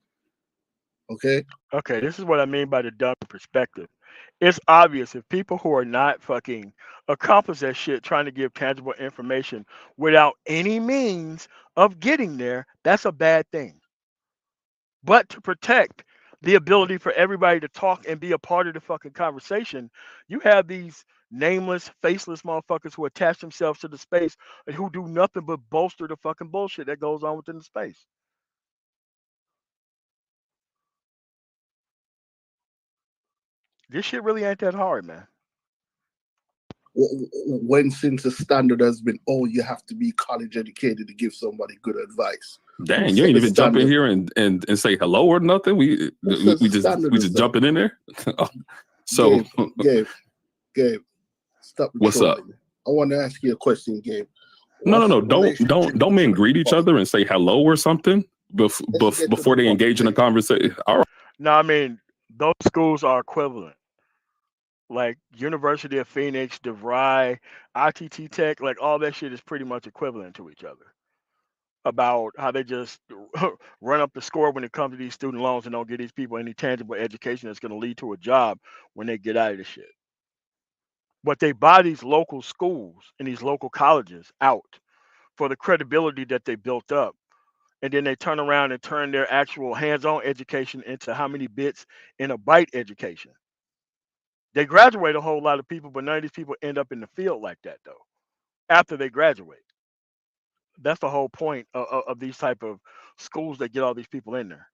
Speaker 6: Okay.
Speaker 1: Okay, this is what I mean by the dumb perspective. It's obvious if people who are not fucking accomplish that shit trying to give tangible information without any means of getting there, that's a bad thing. But to protect the ability for everybody to talk and be a part of the fucking conversation, you have these nameless, faceless motherfuckers who attach themselves to the space and who do nothing but bolster the fucking bullshit that goes on within the space. This shit really ain't that hard, man.
Speaker 6: When since the standard has been, oh, you have to be college educated to give somebody good advice.
Speaker 3: Dang, you ain't even jump in here and say hello or nothing. We just jumping in there. So
Speaker 6: Gabe, stop.
Speaker 3: What's up?
Speaker 6: I want to ask you a question, Gabe.
Speaker 3: No. Don't men greet each other and say hello or something before they engage in a conversation? All right.
Speaker 1: No, I mean those schools are equivalent. Like University of Phoenix, DeVry, ITT Tech, like all that shit is pretty much equivalent to each other. About how they just run up the score when it comes to these student loans and don't get these people any tangible education that's going to lead to a job when they get out of the shit. But they buy these local schools and these local colleges out for the credibility that they built up. And then they turn around and turn their actual hands-on education into how many bits in a byte education. They graduate a whole lot of people, but none of these people end up in the field like that though. After they graduate, that's the whole point of these type of schools that get all these people in there.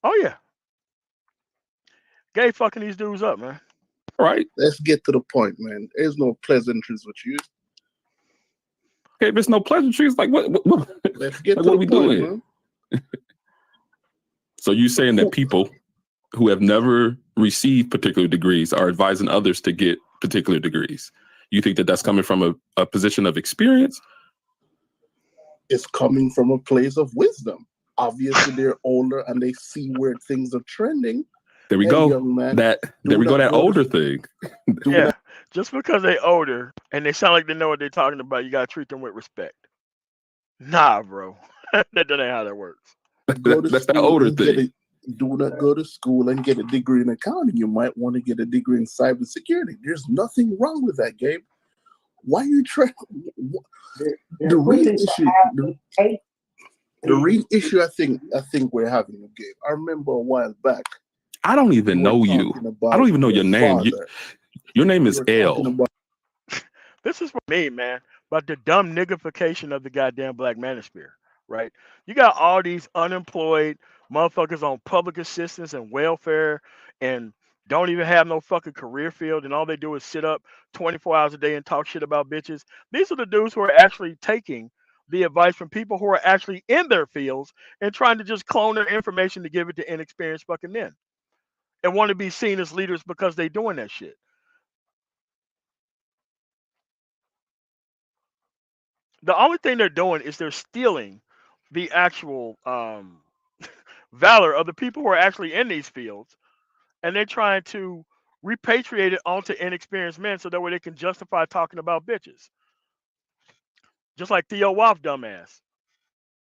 Speaker 1: Oh yeah, gay fucking these dudes up, man.
Speaker 3: All right,
Speaker 6: let's get to the point, man. There's no pleasantries with you.
Speaker 3: Okay, if it's no pleasantries, like what
Speaker 6: Let's get
Speaker 3: like
Speaker 6: to
Speaker 3: what
Speaker 6: the
Speaker 3: we
Speaker 6: point,
Speaker 3: doing?
Speaker 6: man.
Speaker 3: So you saying that people who have never received particular degrees are advising others to get particular degrees? You think that that's coming from a position of experience?
Speaker 6: It's coming from a place of wisdom. Obviously, they're older and they see where things are trending.
Speaker 3: There we
Speaker 6: Hey,
Speaker 3: go.
Speaker 6: young man,
Speaker 3: There
Speaker 6: do
Speaker 3: we go.
Speaker 6: not
Speaker 3: That
Speaker 6: go to-
Speaker 3: older thing.
Speaker 6: do
Speaker 1: Yeah,
Speaker 6: not
Speaker 1: just because they older and they sound like they know what they're talking about, you gotta treat them with respect. Nah, bro, that ain't how that works.
Speaker 6: go to
Speaker 3: That's that
Speaker 6: school
Speaker 3: older
Speaker 6: and get
Speaker 3: thing.
Speaker 6: do not go to school and get a degree in accounting. You might want to get a degree in cybersecurity. There's nothing wrong with that, Gabe. Why are you trying? The real issue, the real issue, I think we're having with Gabe. I remember a while back.
Speaker 3: I don't even
Speaker 6: you were
Speaker 3: know you.
Speaker 6: talking
Speaker 3: I
Speaker 6: about
Speaker 3: don't even know your name.
Speaker 6: father.
Speaker 3: Your name
Speaker 6: You
Speaker 3: is
Speaker 6: were talking
Speaker 3: L.
Speaker 6: about
Speaker 1: This is what I mean, man, about the dumb niggification of the goddamn black manosphere, right? You got all these unemployed motherfuckers on public assistance and welfare and don't even have no fucking career field, and all they do is sit up 24 hours a day and talk shit about bitches. These are the dudes who are actually taking the advice from people who are actually in their fields and trying to just clone their information to give it to inexperienced fucking men and want to be seen as leaders because they doing that shit. The only thing they're doing is they're stealing the actual valor of the people who are actually in these fields, and they're trying to repatriate it onto inexperienced men so that way they can justify talking about bitches, just like Theo Wolf, dumbass.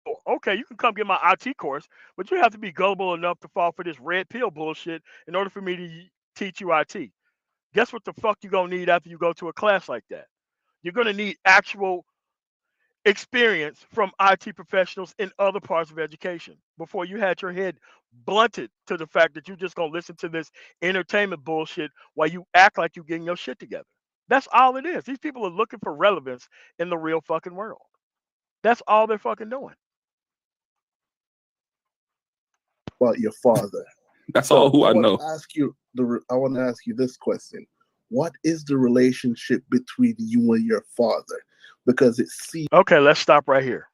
Speaker 1: Oh, okay, you can come get my IT course, but you have to be gullible enough to fall for this red pill bullshit in order for me to teach you IT. Guess what the fuck you gonna need after you go to a class like that? You're gonna need actual experience from IT professionals in other parts of education before you had your head blunted to the fact that you're just gonna listen to this entertainment bullshit while you act like you're getting your shit together. That's all it is. These people are looking for relevance in the real fucking world. That's all they're fucking doing.
Speaker 6: your father.
Speaker 3: That's
Speaker 6: So
Speaker 3: all who
Speaker 6: I
Speaker 3: I
Speaker 6: want
Speaker 3: know.
Speaker 6: to ask you I want to ask you this question: what is the relationship between you and your father? Because it seems
Speaker 1: Okay, let's stop right here.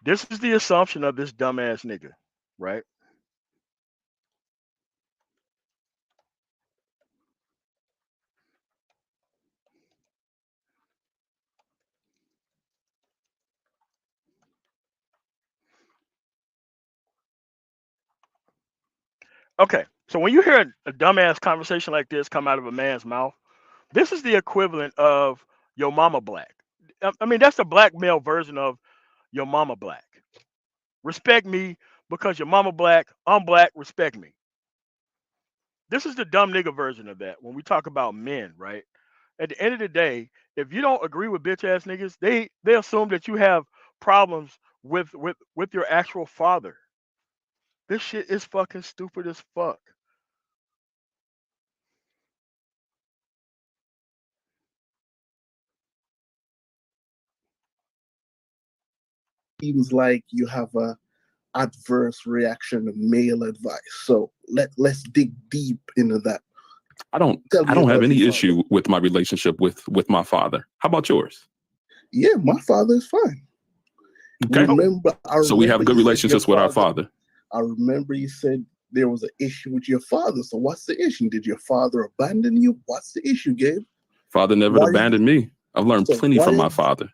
Speaker 1: This is the assumption of this dumbass nigga, right? Okay, so when you hear a dumbass conversation like this come out of a man's mouth, this is the equivalent of your mama black. I mean, that's the black male version of your mama black. Respect me because your mama black, I'm black, respect me. This is the dumb nigga version of that when we talk about men, right? At the end of the day, if you don't agree with bitch ass niggas, they assume that you have problems with your actual father. This shit is fucking stupid as fuck.
Speaker 6: like you have a adverse reaction to male advice. So let's dig deep into that. Tell
Speaker 3: I
Speaker 6: me
Speaker 3: don't have
Speaker 6: about your
Speaker 3: any
Speaker 6: father.
Speaker 3: issue with my relationship with my father. How about yours?
Speaker 6: Yeah, my father is fine.
Speaker 3: Okay. So we have good
Speaker 6: You said your
Speaker 3: relationships with our father.
Speaker 6: I remember you said there was an issue with your father. So what's the issue? Did your father abandon you? What's the issue, Gabe?
Speaker 3: Father never
Speaker 6: Why are
Speaker 3: abandoned me. I've learned
Speaker 6: So
Speaker 3: plenty
Speaker 6: why
Speaker 3: from
Speaker 6: are
Speaker 3: my
Speaker 6: you
Speaker 3: father.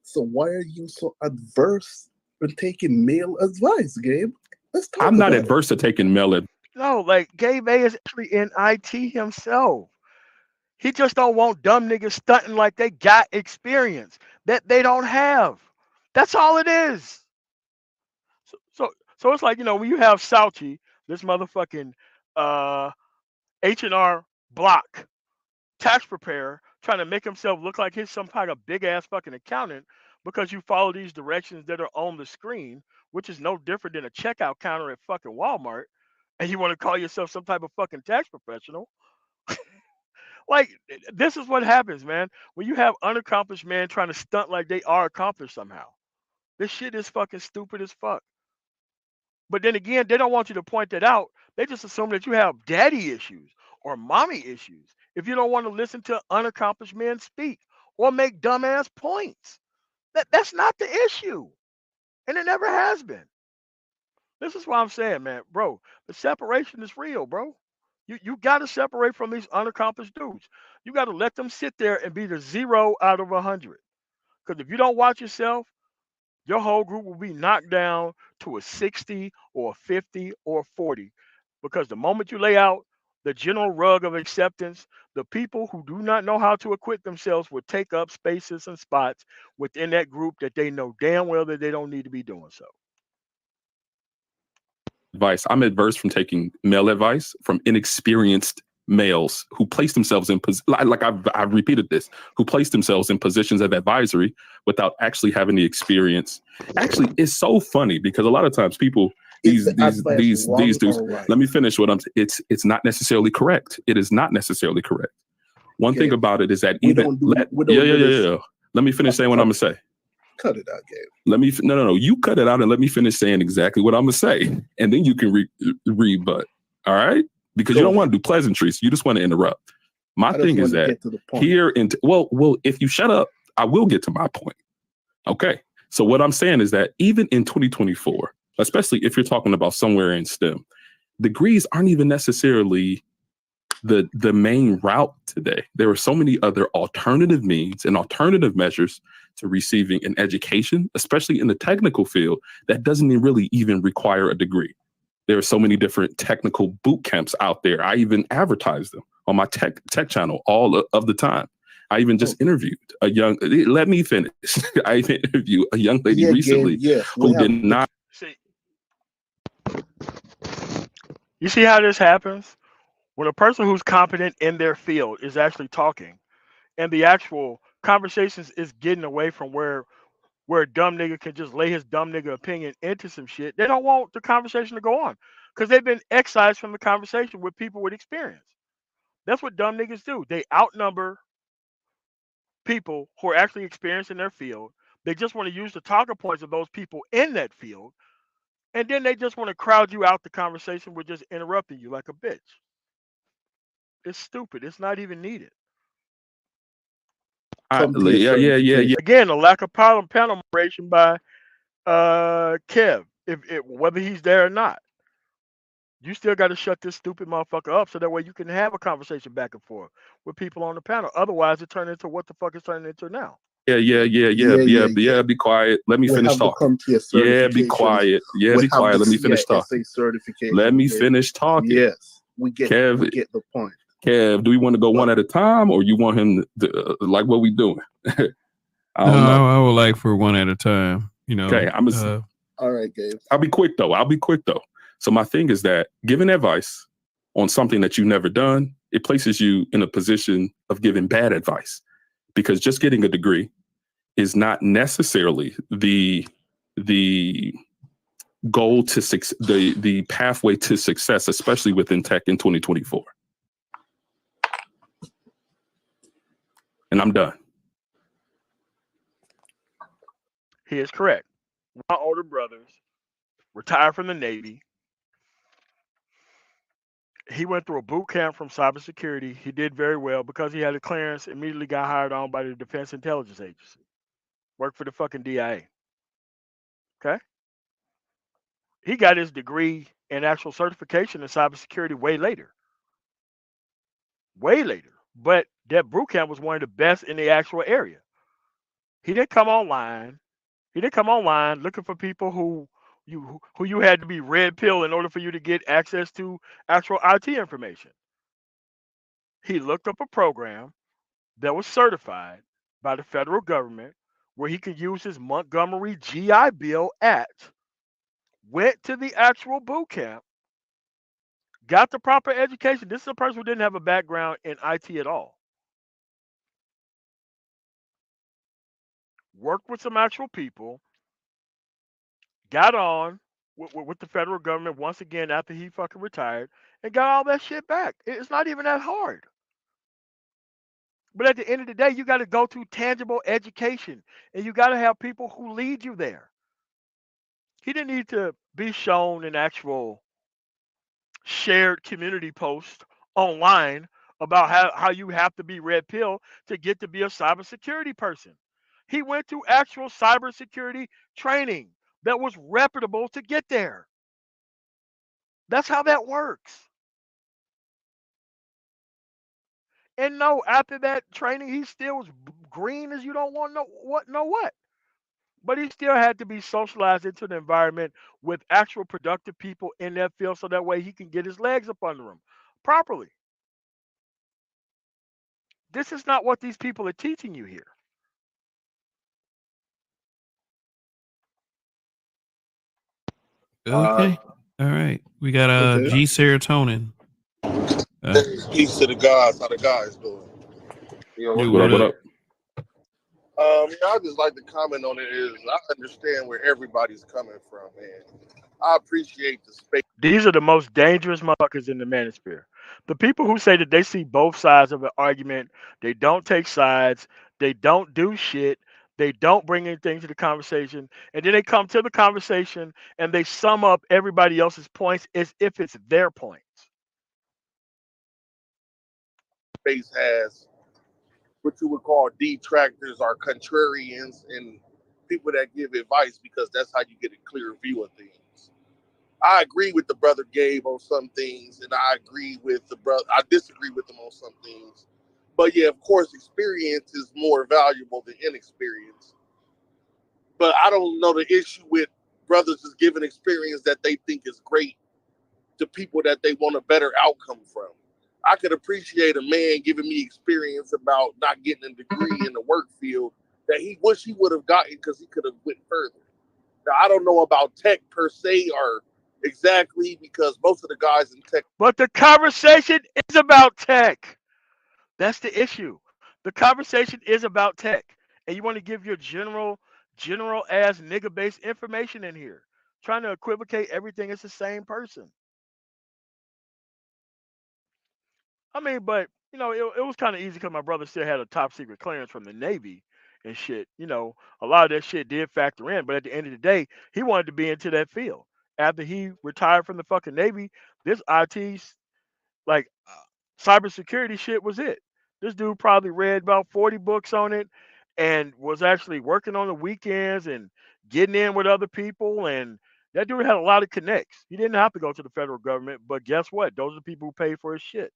Speaker 6: so why are you so adverse in taking male advice, Gabe? Let's talk
Speaker 3: I'm not
Speaker 6: about it.
Speaker 3: adverse to taking male advice.
Speaker 1: No, like Gabe A is actually in IT himself. He just don't want dumb niggas stunting like they got experience that they don't have. That's all it is. So it's like, when you have Sauchi, this motherfucking uh H&R Block tax preparer trying to make himself look like he's some kind of big ass fucking accountant because you follow these directions that are on the screen, which is no different than a checkout counter at fucking Walmart, and you want to call yourself some type of fucking tax professional. Like, this is what happens, man. When you have unaccomplished men trying to stunt like they are accomplished somehow. This shit is fucking stupid as fuck. But then again, they don't want you to point that out. They just assume that you have daddy issues or mommy issues if you don't want to listen to unaccomplished men speak or make dumbass points. That's not the issue, and it never has been. This is why I'm saying, man, bro, the separation is real, bro. You got to separate from these unaccomplished dudes. You got to let them sit there and be the 0 out of 100. Because if you don't watch yourself, your whole group will be knocked down to a 60 or a 50 or a 40. Because the moment you lay out the general rug of acceptance, the people who do not know how to acquit themselves will take up spaces and spots within that group that they know damn well that they don't need to be doing so.
Speaker 3: Advice. I'm adverse from taking male advice from inexperienced males who place themselves in like I've repeated this, who place themselves in positions of advisory without actually having the experience. Actually, it's so funny because a lot of times people these dudes.
Speaker 6: Right?
Speaker 3: Let me finish what I'm. It's not necessarily correct. It is not necessarily correct. One thing about it is that even yeah. Let me finish saying what I'm gonna say.
Speaker 6: Cut it out, Gabe.
Speaker 3: Let me no. You cut it out and let me finish saying exactly what I'm gonna say, and then you can rebut. All right, because you don't want to do pleasantries. You just want to interrupt. My thing is that here well, if you shut up, I will get to my point. Okay. So what I'm saying is that even in 2024, especially if you're talking about somewhere in STEM, degrees aren't even necessarily the main route today. There are so many other alternative means and alternative measures to receiving an education, especially in the technical field, that doesn't really even require a degree. There are so many different technical boot camps out there. I even advertise them on my tech channel all of the time. I even just interviewed a young, let me finish. I even interviewed a young lady recently who did not.
Speaker 1: You see how this happens? When a person who's competent in their field is actually talking and the actual conversations is getting away from where a dumb nigga can just lay his dumb nigga opinion into some shit, they don't want the conversation to go on because they've been excised from the conversation with people with experience. That's what dumb niggas do. They outnumber people who are actually experienced in their field. They just want to use the talking points of those people in that field, and then they just want to crowd you out the conversation with just interrupting you like a bitch. It's stupid. It's not even needed.
Speaker 3: Yeah.
Speaker 1: Again, a lack of panel moderation by Kev, if whether he's there or not. You still got to shut this stupid motherfucker up so that way you can have a conversation back and forth with people on the panel. Otherwise, it turns into what the fuck is turning into now.
Speaker 3: Yeah. Be quiet. Let me finish talking. Yeah, be quiet. Yeah, be quiet. Let me finish talking. Let me finish talking.
Speaker 6: Yes, we get the point.
Speaker 3: Kev, do we want to go one at a time, or you want him to like what we doing?
Speaker 5: I would like for one at a time. You know.
Speaker 3: Okay,
Speaker 6: all right, Gabe.
Speaker 3: I'll be quick though. So my thing is that giving advice on something that you've never done, it places you in a position of giving bad advice, because just getting a degree is not necessarily the goal to the pathway to success, especially within tech in 2024. And I'm done.
Speaker 1: He is correct. My older brothers retired from the Navy. He went through a boot camp from cybersecurity. He did very well because he had a clearance. Immediately got hired on by the Defense Intelligence Agency. Worked for the fucking DIA. Okay. He got his degree and actual certification in cybersecurity way later. Way later. But that boot camp was one of the best in the actual area. He didn't come online. Looking for people who you had to be red pill in order for you to get access to actual IT information. He looked up a program that was certified by the federal government where he could use his Montgomery GI Bill Act, went to the actual boot camp, got the proper education. This is a person who didn't have a background in IT at all. Worked with some actual people, got on with the federal government once again after he fucking retired, and got all that shit back. It's not even that hard. But at the end of the day, you got to go through tangible education, and you got to have people who lead you there. He didn't need to be shown an actual shared community post online about how you have to be red pill to get to be a cybersecurity person. He went through actual cybersecurity training that was reputable to get there. That's how that works. And no, after that training, he still was green as you don't want to know what. But he still had to be socialized into the environment with actual productive people in that field so that way he can get his legs up under him properly. This is not what these people are teaching you here.
Speaker 6: Uh,
Speaker 5: Okay. All right. We got
Speaker 6: okay.
Speaker 5: G serotonin.
Speaker 7: Peace to the guys. How the guys doing?
Speaker 4: Yo, what's
Speaker 5: Dude,
Speaker 3: What
Speaker 5: what
Speaker 3: up?
Speaker 4: good?
Speaker 3: What
Speaker 5: up?
Speaker 3: up?
Speaker 7: I just like to comment on it is I understand where everybody's coming from, man. I appreciate the space.
Speaker 1: These are the most dangerous motherfuckers in the manosphere. The people who say that they see both sides of an argument, they don't take sides, they don't do shit, they don't bring anything to the conversation, and then they come to the conversation and they sum up everybody else's points as if it's their points.
Speaker 7: Space has what you would call detractors or contrarians and people that give advice because that's how you get a clear view of things. I agree with the brother Gabe on some things, and I agree with the brother. I disagree with him on some things, but yeah, of course, experience is more valuable than inexperience. But I don't know the issue with brothers is giving experience that they think is great to people that they want a better outcome from. I could appreciate a man giving me experience about not getting a degree in the work field that he wish he would have gotten because he could have went further. Now I don't know about tech per se or exactly because most of the guys in tech
Speaker 1: But the conversation is about tech. That's the issue. The conversation is about tech. And you want to give your general ass nigga based information in here. Trying to equivocate everything. It's the same person. I mean, but it was kind of easy because my brother still had a top secret clearance from the Navy and shit. A lot of that shit did factor in, but at the end of the day, he wanted to be into that field. After he retired from the fucking Navy, this IT like cybersecurity shit was it. This dude probably read about 40 books on it and was actually working on the weekends and getting in with other people. And that dude had a lot of connects. He didn't have to go to the federal government, but guess what? Those are the people who paid for his shit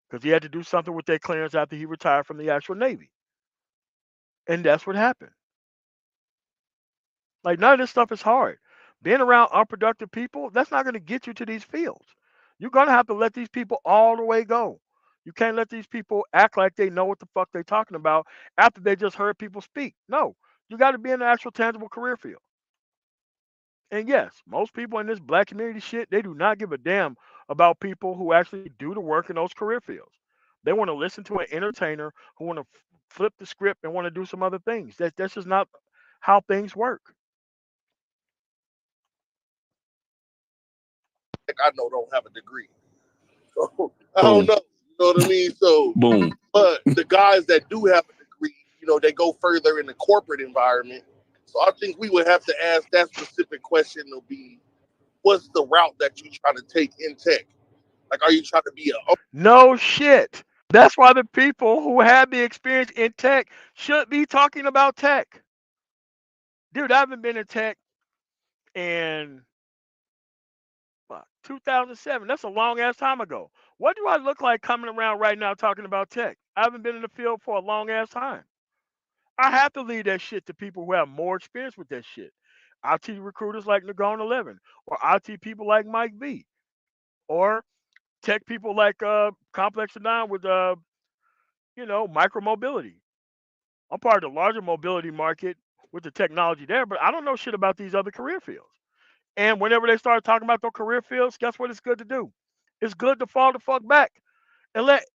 Speaker 1: because he had to do something with that clearance after he retired from the actual Navy. And that's what happened. Like, none of this stuff is hard. Being around unproductive people, that's not going to get you to these fields. You're going to have to let these people all the way go. You can't let these people act like they know what the fuck they're talking about after they just heard people speak. No, you got to be in the actual tangible career field. And yes, most people in this black community shit, they do not give a damn about people who actually do the work in those career fields. They want to listen to an entertainer who want to flip the script and want to do some other things. That's just not how things work.
Speaker 7: I know don't have a degree. So I don't
Speaker 3: Boom.
Speaker 7: know. You know what I mean? So
Speaker 3: Boom.
Speaker 7: but the guys that do have a degree, they go further in the corporate environment. So I think we would have to ask that specific question to be what's the route that you're trying to take in tech? Like, are you trying to be a
Speaker 1: No shit. That's why the people who have the experience in tech should be talking about tech. Dude, I haven't been in tech in 2007. That's a long ass time ago. What do I look like coming around right now talking about tech? I haven't been in the field for a long ass time. I have to leave that shit to people who have more experience with that shit. IT recruiters like Nagon 11, or IT people like Mike V, or tech people like Complex Nine with micromobility. I'm part of the larger mobility market with the technology there, but I don't know shit about these other career fields. And whenever they start talking about their career fields, guess what it's good to do? It's good to fall the fuck back and let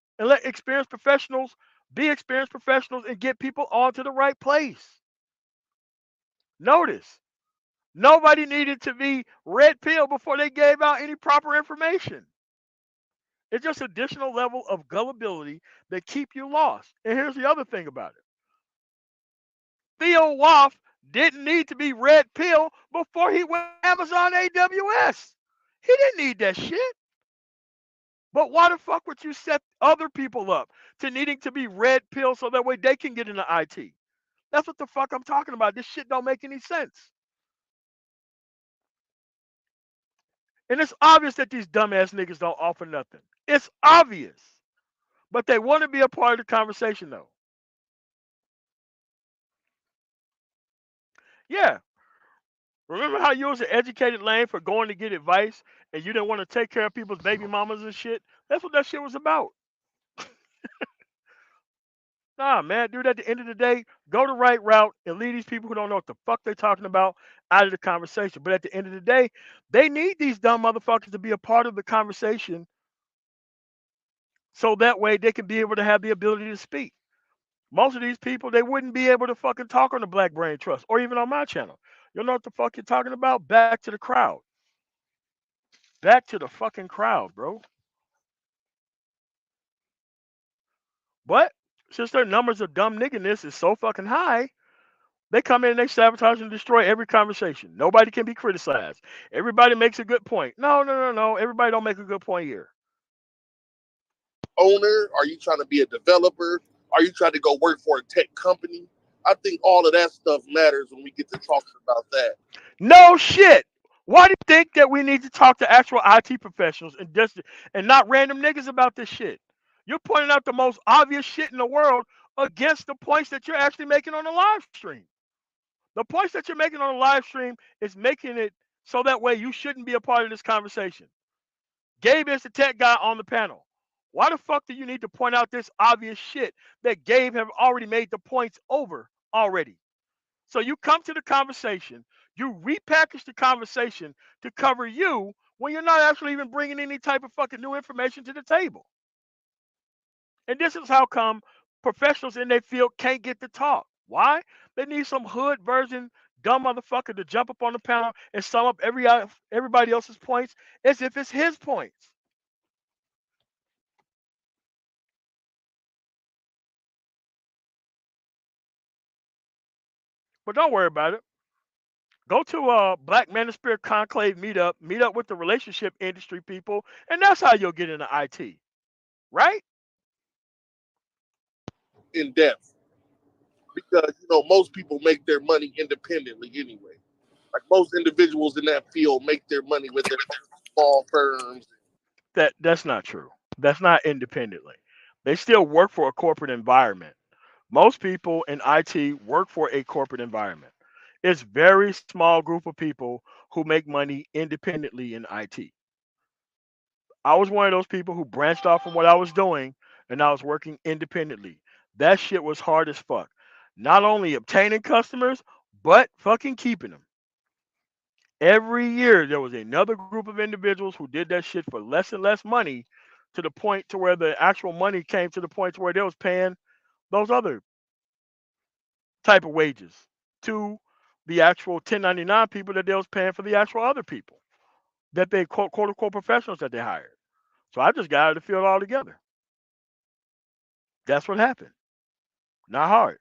Speaker 1: experienced professionals be experienced professionals and get people onto the right place. Notice, nobody needed to be red pill before they gave out any proper information. It's just additional level of gullibility that keep you lost. And here's the other thing about it. Theo Woff didn't need to be red pill before he went to Amazon AWS. He didn't need that shit. But why the fuck would you set other people up to needing to be red pill so that way they can get into IT? That's what the fuck I'm talking about. This shit don't make any sense. And it's obvious that these dumbass niggas don't offer nothing. It's obvious. But they want to be a part of the conversation though. Yeah. Remember how you was an educated lame for going to get advice and you didn't want to take care of people's baby mamas and shit? That's what that shit was about. Nah, man, dude, at the end of the day, go the right route and leave these people who don't know what the fuck they're talking about out of the conversation. But at the end of the day, they need these dumb motherfuckers to be a part of the conversation so that way they can be able to have the ability to speak. Most of these people, they wouldn't be able to fucking talk on the Black Brain Trust or even on my channel. You know what the fuck you're talking about? Back to the crowd. Back to the fucking crowd, bro. But since their numbers of dumb nigginess is so fucking high, they come in and they sabotage and destroy every conversation. Nobody can be criticized. Everybody makes a good point. No. Everybody don't make a good point here.
Speaker 7: Owner? Are you trying to be a developer? Are you trying to go work for a tech company? I think all of that stuff matters when we get to talking about that.
Speaker 1: No shit. Why do you think that we need to talk to actual IT professionals and not random niggas about this shit? You're pointing out the most obvious shit in the world against the points that you're actually making on the live stream. The points that you're making on the live stream is making it so that way you shouldn't be a part of this conversation. Gabe is the tech guy on the panel. Why the fuck do you need to point out this obvious shit that Gabe have already made the points over already? So you come to the conversation, you repackage the conversation to cover you when you're not actually even bringing any type of fucking new information to the table. And this is how come professionals in their field can't get to talk. Why? They need some hood version dumb motherfucker to jump up on the panel and sum up everybody else's points as if it's his points. But don't worry about it. Go to a Black Manosphere Conclave meet up with the relationship industry people, and that's how you'll get into IT. Right?
Speaker 7: In depth, because most people make their money independently anyway. Like most individuals in that field make their money with their small firms.
Speaker 1: That's not true. That's not independently. They still work for a corporate environment. Most people in IT work for a corporate environment. It's very small group of people who make money independently in IT. I was one of those people who branched off from what I was doing and I was working independently. That shit was hard as fuck. Not only obtaining customers, but fucking keeping them. Every year there was another group of individuals who did that shit for less and less money to the point to where the actual money came to the point to where they was paying those other type of wages to the actual 1099 people that they was paying for the actual other people that they quote unquote professionals that they hired. So I just got out of the field altogether. That's what happened. Not hard.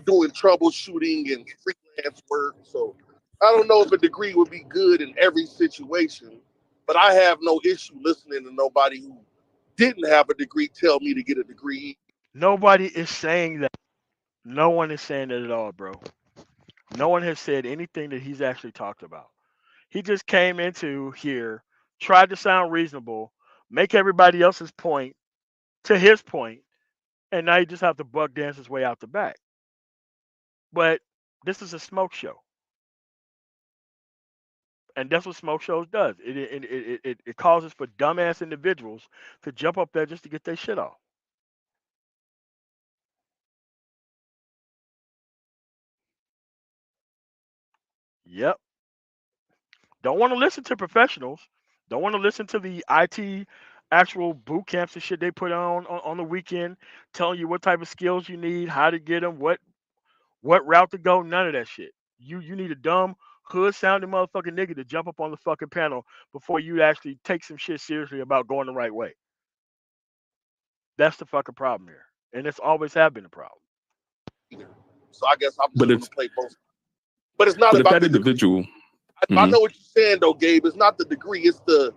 Speaker 7: Doing troubleshooting and freelance work. So I don't know if a degree would be good in every situation, but I have no issue listening to nobody who didn't have a degree tell me to get a degree.
Speaker 1: Nobody is saying that. No one is saying that at all, bro. No one has said anything that he's actually talked about. He just came into here, tried to sound reasonable, make everybody else's point to his point, and now you just have to buck dance his way out the back. But this is a smoke show. And that's what smoke shows does. It causes for dumbass individuals to jump up there just to get their shit off. Yep. Don't want to listen to professionals. Don't want to listen to the IT actual boot camps and shit they put on the weekend, telling you what type of skills you need, how to get them, what route to go. None of that shit. You need a dumb hood sounding motherfucking nigga to jump up on the fucking panel before you actually take some shit seriously about going the right way. That's the fucking problem here, and it's always have been a problem.
Speaker 7: So I guess I'm just
Speaker 3: But
Speaker 7: going to
Speaker 3: if
Speaker 7: play both. But it's not
Speaker 3: but if
Speaker 7: about
Speaker 3: that
Speaker 7: the
Speaker 3: individual,
Speaker 7: I know what you're saying though, Gabe. It's not the degree. It's the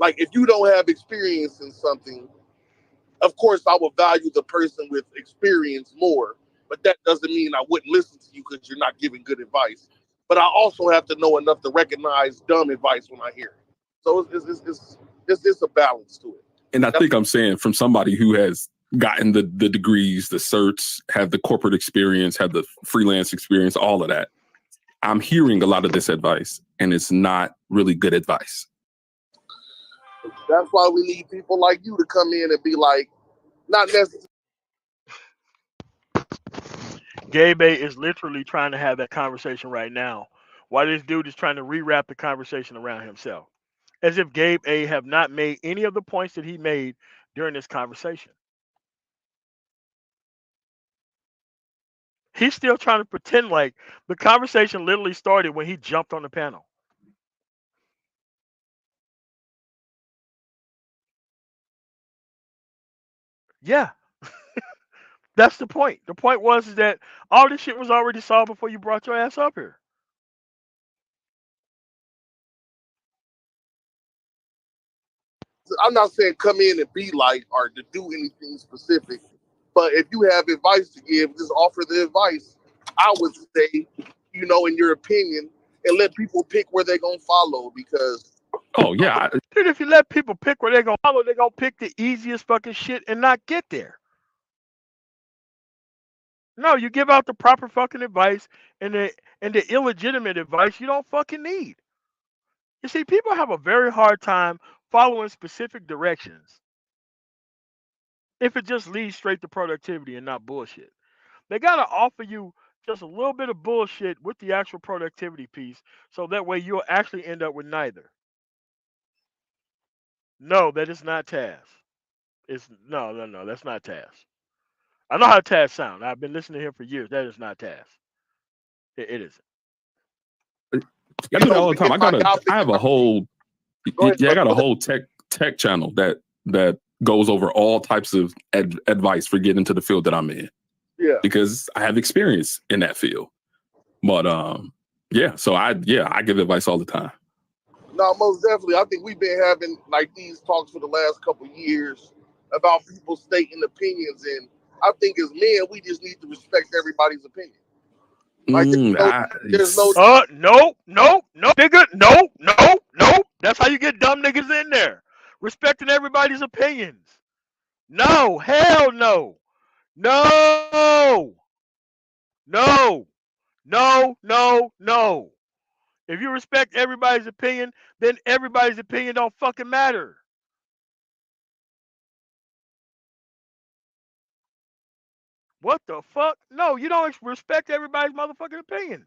Speaker 7: Like if you don't have experience in something, of course I would value the person with experience more, but that doesn't mean I wouldn't listen to you because you're not giving good advice. But I also have to know enough to recognize dumb advice when I hear it. So it's a balance to it.
Speaker 3: And I think I'm saying from somebody who has gotten the degrees, the certs, have the corporate experience, have the freelance experience, all of that. I'm hearing a lot of this advice, and it's not really good advice.
Speaker 7: That's why we need people like you to come in and be like, not necessarily.
Speaker 1: Gabe A is literally trying to have that conversation right now, while this dude is trying to rewrap the conversation around himself, as if Gabe A have not made any of the points that he made during this conversation. He's still trying to pretend like the conversation literally started when he jumped on the panel. Yeah, that's the point. The point was is that all this shit was already solved before you brought your ass up here.
Speaker 7: I'm not saying come in and be like or to do anything specific, but if you have advice to give, just offer the advice. I would say, in your opinion, and let people pick where they're gonna follow because.
Speaker 3: Oh yeah,
Speaker 1: dude. If you let people pick where they're gonna follow, they're gonna pick the easiest fucking shit and not get there. No, you give out the proper fucking advice and the illegitimate advice you don't fucking need. You see, people have a very hard time following specific directions if it just leads straight to productivity and not bullshit. They gotta offer you just a little bit of bullshit with the actual productivity piece, so that way you'll actually end up with neither. No, that is not Taz. It's no, that's not Taz. I know how Taz sounds. I've been listening to him for years. That is not Taz. It isn't.
Speaker 3: I do that all the time. I have a whole I got a whole tech channel that goes over all types of advice for getting into the field that I'm in.
Speaker 7: Yeah.
Speaker 3: Because I have experience in that field. But so I give advice all the time.
Speaker 7: No, most definitely. I think we've been having like these talks for the last couple of years about people stating opinions, and I think as men we just need to respect everybody's opinion. Like there's no
Speaker 1: no, nigga, no. That's how you get dumb niggas in there. Respecting everybody's opinions. No, hell no. No. No. No. If you respect everybody's opinion, then everybody's opinion don't fucking matter. What the fuck? No, you don't respect everybody's motherfucking opinion.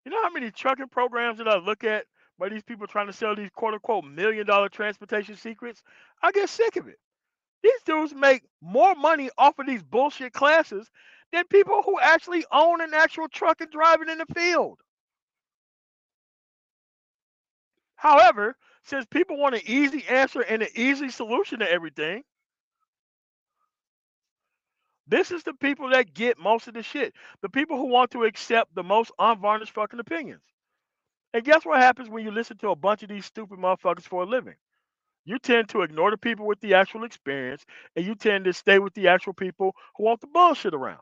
Speaker 1: You know how many trucking programs that I look at by these people trying to sell these quote unquote $1 million transportation secrets? I get sick of it. These dudes make more money off of these bullshit classes than people who actually own an actual truck and drive it in the field. However, since people want an easy answer and an easy solution to everything, this is the people that get most of the shit. The people who want to accept the most unvarnished fucking opinions. And guess what happens when you listen to a bunch of these stupid motherfuckers for a living? You tend to ignore the people with the actual experience, and you tend to stay with the actual people who want the bullshit around.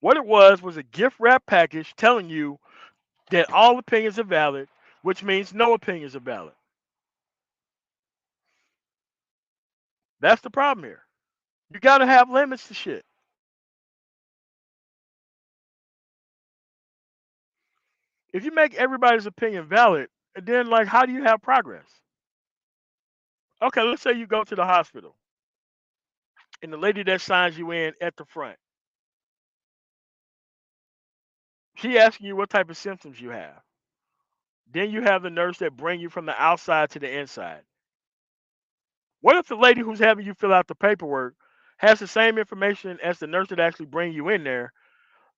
Speaker 1: What it was a gift wrap package telling you that all opinions are valid, which means no opinions are valid. That's the problem here. You gotta have limits to shit. If you make everybody's opinion valid, then like how do you have progress? Okay, let's say you go to the hospital and the lady that signs you in at the front, she asking you what type of symptoms you have. Then you have the nurse that bring you from the outside to the inside. What if the lady who's having you fill out the paperwork has the same information as the nurse that actually bring you in there,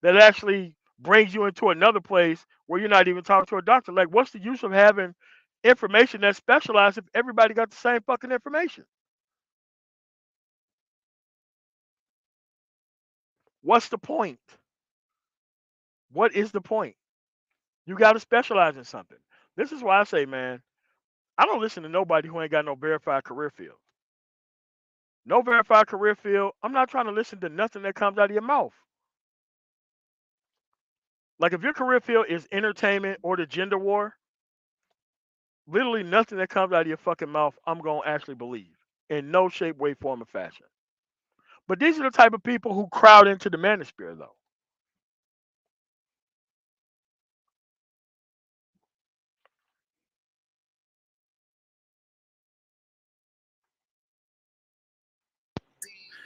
Speaker 1: that actually brings you into another place where you're not even talking to a doctor? Like, what's the use of having information that's specialized if everybody got the same fucking information? What's the point? What is the point? You got to specialize in something. This is why I say, man, I don't listen to nobody who ain't got no verified career field. No verified career field. I'm not trying to listen to nothing that comes out of your mouth. Like if your career field is entertainment or the gender war, literally nothing that comes out of your fucking mouth, I'm gonna actually believe in no shape, way, form, or fashion. But these are the type of people who crowd into the manosphere, though.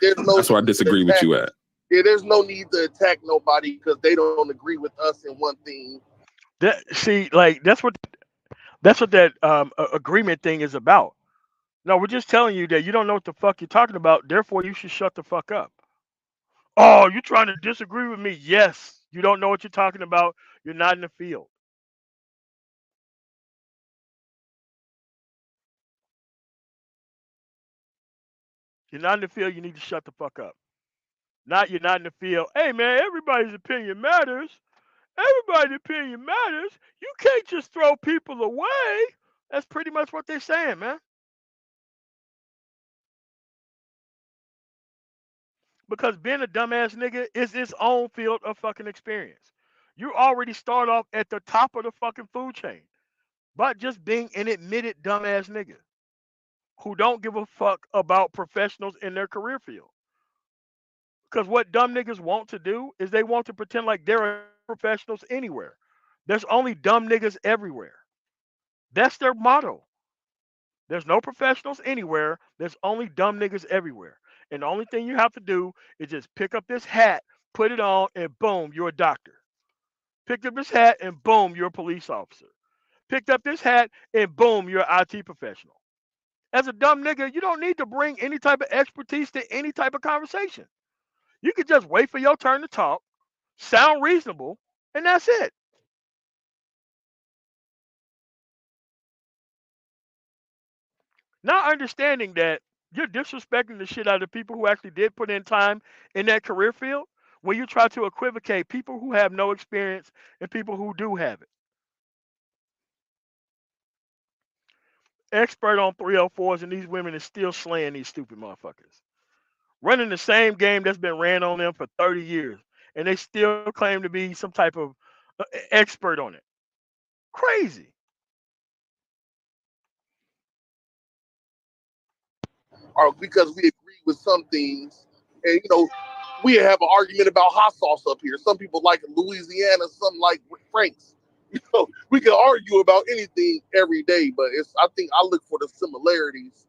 Speaker 7: There's no
Speaker 3: That's where I
Speaker 7: need to
Speaker 3: disagree with
Speaker 7: attack.
Speaker 3: you at.
Speaker 7: Yeah, there's no need to attack nobody because they don't agree with us in one thing.
Speaker 1: See, like that's what that agreement thing is about. No, we're just telling you that you don't know what the fuck you're talking about. Therefore, you should shut the fuck up. Oh, you trying to disagree with me? Yes. You don't know what you're talking about. You're not in the field. You're not in the field. You need to shut the fuck up. Not you're not in the field. Hey man, everybody's opinion matters. Everybody's opinion matters. You can't just throw people away. That's pretty much what they're saying, man. Because being a dumbass nigga is its own field of fucking experience. You already start off at the top of the fucking food chain, but just being an admitted dumbass nigga who don't give a fuck about professionals in their career field. Because what dumb niggas want to do is they want to pretend like there are professionals anywhere. There's only dumb niggas everywhere. That's their motto. There's no professionals anywhere. There's only dumb niggas everywhere. And the only thing you have to do is just pick up this hat, put it on, and boom, you're a doctor. Picked up this hat, and boom, you're a police officer. Picked up this hat, and boom, you're an IT professional. As a dumb nigga, you don't need to bring any type of expertise to any type of conversation. You could just wait for your turn to talk, sound reasonable, and that's it. Not understanding that you're disrespecting the shit out of people who actually did put in time in that career field when you try to equivocate people who have no experience and people who do have it. Expert on 304s, and these women is still slaying these stupid motherfuckers. Running the same game that's been ran on them for 30 years, and they still claim to be some type of expert on it. Crazy.
Speaker 7: Or because we agree with some things, and we have an argument about hot sauce up here. Some people like Louisiana, some like Frank's. We can argue about anything every day, but I think I look for the similarities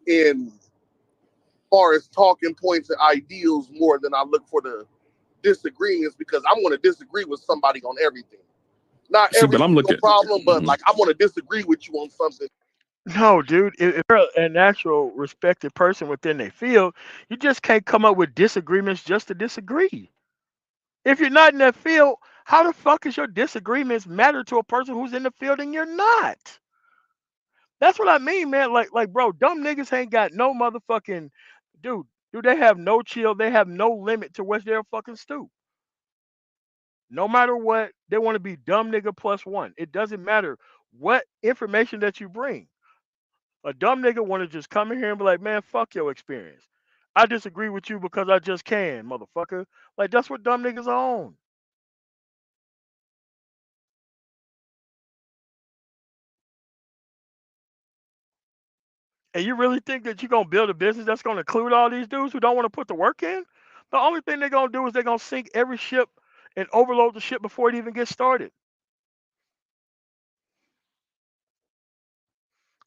Speaker 7: in far as talking points and ideals more than I look for the disagreements because I'm going to disagree with somebody on everything. Not
Speaker 3: See,
Speaker 7: every
Speaker 3: but I'm
Speaker 7: single
Speaker 3: looking.
Speaker 7: problem, but
Speaker 3: Mhm.
Speaker 7: like I want to disagree with you on something.
Speaker 1: No, dude, if you're a natural, respected person within their field, you just can't come up with disagreements just to disagree. If you're not in that field, how the fuck is your disagreements matter to a person who's in the field and you're not? That's what I mean, man. Like, bro, dumb niggas ain't got no motherfucking dude. Dude, they have no chill. They have no limit to what they'll fucking stoop. No matter what, they want to be dumb nigga plus one. It doesn't matter what information that you bring. A dumb nigga want to just come in here and be like, man, fuck your experience. I disagree with you because I just can, motherfucker. Like that's what dumb niggas are on. And you really think that you're gonna build a business that's gonna include all these dudes who don't want to put the work in? The only thing they're gonna do is they're gonna sink every ship and overload the ship before it even gets started.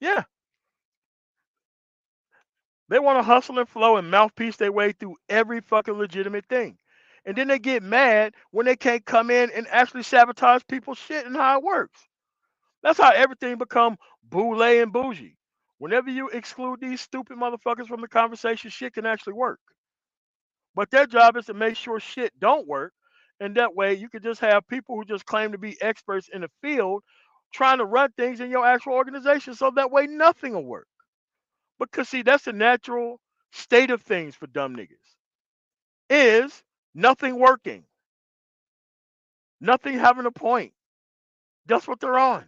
Speaker 1: Yeah, they want to hustle and flow and mouthpiece their way through every fucking legitimate thing. And then they get mad when they can't come in and actually sabotage people's shit and how it works. That's how everything become boule and bougie. Whenever you exclude these stupid motherfuckers from the conversation, shit can actually work. But their job is to make sure shit don't work. And that way you could just have people who just claim to be experts in the field trying to run things in your actual organization so that way nothing will work. Because see, that's the natural state of things for dumb niggas. Is Nothing working. Nothing having a point. That's what they're on.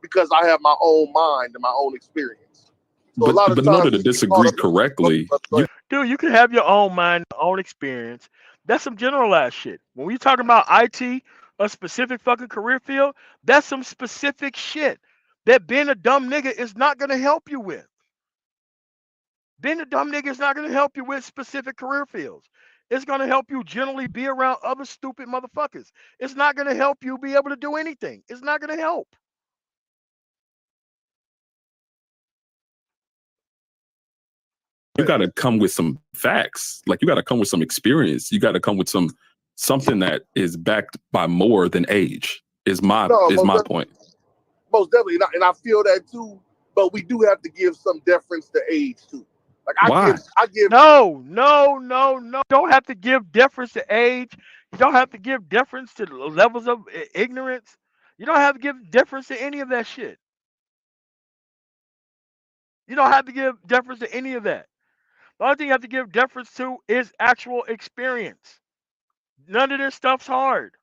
Speaker 7: because I have my own mind and my own experience. So a
Speaker 3: But
Speaker 7: lot of
Speaker 3: in order
Speaker 7: times
Speaker 3: to
Speaker 7: we get caught
Speaker 3: disagree
Speaker 7: up in go
Speaker 3: correctly,
Speaker 7: ahead.
Speaker 1: Dude, you can have your own mind, your own experience. That's some generalized shit. When we talk about IT, a specific fucking career field, that's some specific shit that being a dumb nigga is not gonna help you with. Being a dumb nigga is not gonna help you with specific career fields. It's gonna help you generally be around other stupid motherfuckers. It's not gonna help you be able to do anything. It's not gonna help.
Speaker 3: you got to come with some facts. Like you got to come with some experience. You got to come with something that is backed by more than age. Is my
Speaker 7: No,
Speaker 3: is my point.
Speaker 7: most definitely, and I feel that too. But we do have to give some deference to age too. Like
Speaker 3: Why?
Speaker 7: I give.
Speaker 1: No, no, no, no. You don't have to give deference to age. You don't have to give deference to the levels of ignorance. You don't have to give deference to any of that shit. You don't have to give deference to any of that. The only thing you have to give deference to is actual experience. None of this stuff's hard.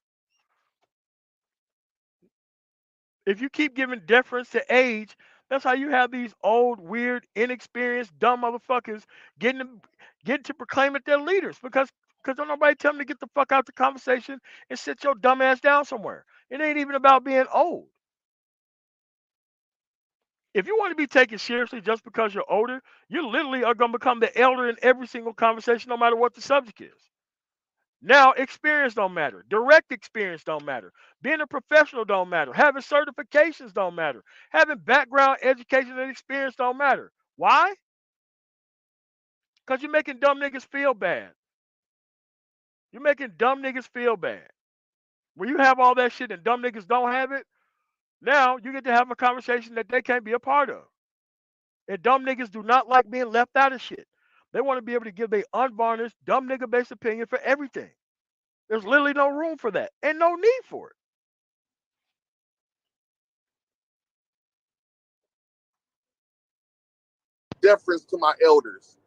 Speaker 1: If you keep giving deference to age, that's how you have these old, weird, inexperienced, dumb motherfuckers getting getting to proclaim that they're leaders because don't nobody tell them to get the fuck out the conversation and sit your dumb ass down somewhere. It ain't even about being old. If you want to be taken seriously just because you're older, you literally are gonna become the elder in every single conversation, no matter what the subject is. Now, experience don't matter. Direct experience don't matter. Being a professional don't matter. Having certifications don't matter. Having background education and experience don't matter. Why? Because you're making dumb niggas feel bad. You're making dumb niggas feel bad. When you have all that shit and dumb niggas don't have it, now you get to have a conversation that they can't be a part of. And dumb niggas do not like being left out of shit. They want to be able to give their unvarnished, dumb nigga based opinion for everything. There's literally no room for that and no need for it.
Speaker 7: Deference to my elders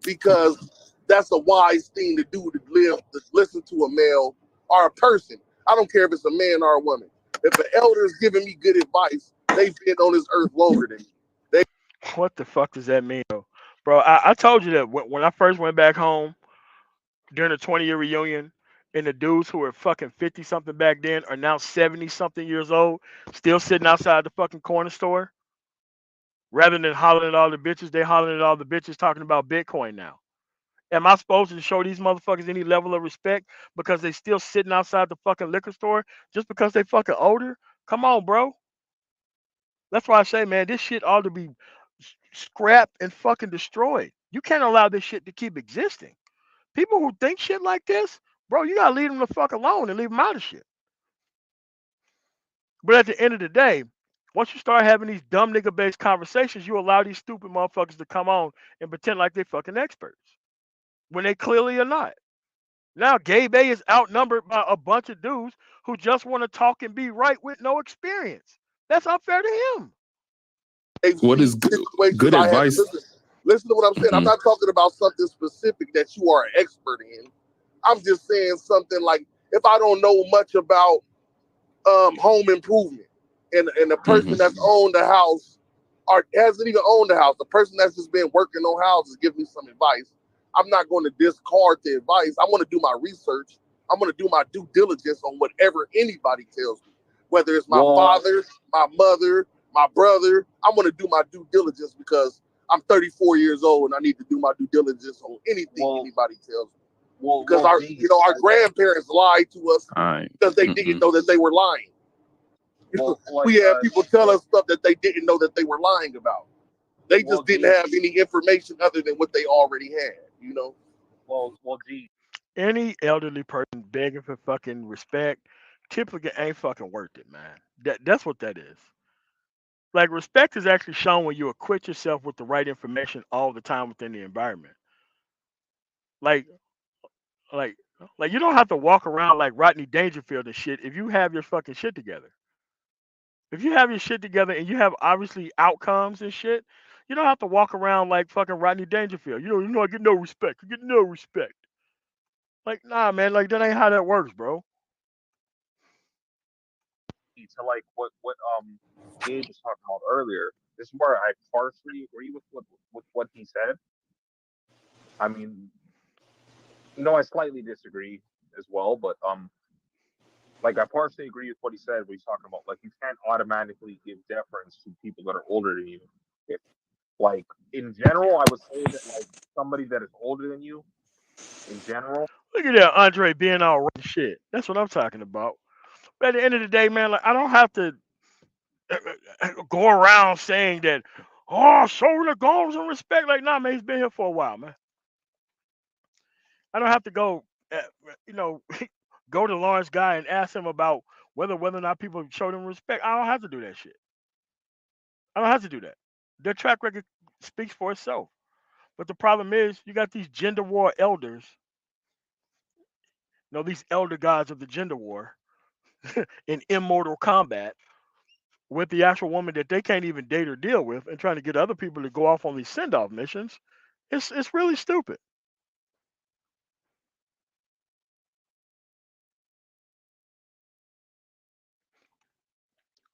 Speaker 7: because that's a wise thing to do to listen to a male or a person. I don't care if it's a man or a woman. If an elder is giving me good advice, they've been on this earth longer than me. They
Speaker 1: What the fuck does that mean, though? Bro, I told you that when I first went back home during the 20-year reunion, and the dudes who were fucking 50 something back then are now 70 something years old, still sitting outside the fucking corner store. Rather than hollering at all the bitches, they hollering at all the bitches talking about Bitcoin now. Am I supposed to show these motherfuckers any level of respect because they still sitting outside the fucking liquor store just because they fucking older? Come on, bro. That's why I say, man, this shit ought to be scrapped and fucking destroyed. You can't allow this shit to keep existing. People who think shit like this, bro, you gotta leave them the fuck alone and leave them out of shit. But at the end of the day, once you start having these dumb nigga based conversations, you allow these stupid motherfuckers to come on and pretend like they fucking experts when they clearly are not. Now, Gabe A is outnumbered by a bunch of dudes who just want to talk and be right with no experience. That's unfair to him.
Speaker 7: they've
Speaker 3: What
Speaker 7: seen
Speaker 3: is
Speaker 7: situations
Speaker 3: good
Speaker 7: I had to
Speaker 3: advice?
Speaker 7: listen to what I'm saying. I'm
Speaker 3: Mhm.
Speaker 7: not talking about something specific that you are an expert in. I'm just saying something like if I don't know much about home improvement and the person
Speaker 3: Mhm.
Speaker 7: that's owned the house or hasn't even owned the house, the person that's just been working on houses give me some advice. I'm not going to discard the advice. I'm going to do my research. I'm going to do my due diligence on whatever anybody tells me, whether it's my father, my mother, my brother. I'm going to do my due diligence because I'm 34 years old and I need to do my due diligence on anything anybody tells me. Because our grandparents lied to us
Speaker 3: All right.
Speaker 7: because they didn't know that they were lying. We had people tell us stuff that they didn't know that they were lying about. They just didn't have any information other than what they already had.
Speaker 1: Any elderly person begging for fucking respect typically ain't fucking worth it, man. That's what that is. Like respect is actually shown when you equip yourself with the right information all the time within the environment. Like like like you don't have to walk around like Rodney Dangerfield and shit if you have your fucking shit together. If you have your shit together and you have obviously outcomes and shit, You don't have to walk around like fucking Rodney Dangerfield. I get no respect. I get no respect. Like, nah, man. Like, that ain't how that works, bro.
Speaker 4: To like what Gabe was talking about earlier. This is where I partially agree with what he said. I mean, no, I slightly disagree as well, but like I partially agree with what he said. What he's talking about, like you can't automatically give deference to people that are older than you. If like in general, I would say that like somebody that is older than you in general.
Speaker 1: Look at that Andre being all right shit. That's what I'm talking about. But at the end of the day, man, like I don't have to go around saying that, oh, show the goals and respect. Like, nah, man, he's been here for a while, man. I don't have to go, uh, you know, go to Lawrence Guy and ask him about whether or not people show them respect. I don't have to do that shit. I don't have to do that. Their track record speaks for itself. But the problem is, you got these gender war elders, these elder gods of the gender war in immortal combat with the actual woman that they can't even date or deal with, and trying to get other people to go off on these send off missions. It's really stupid.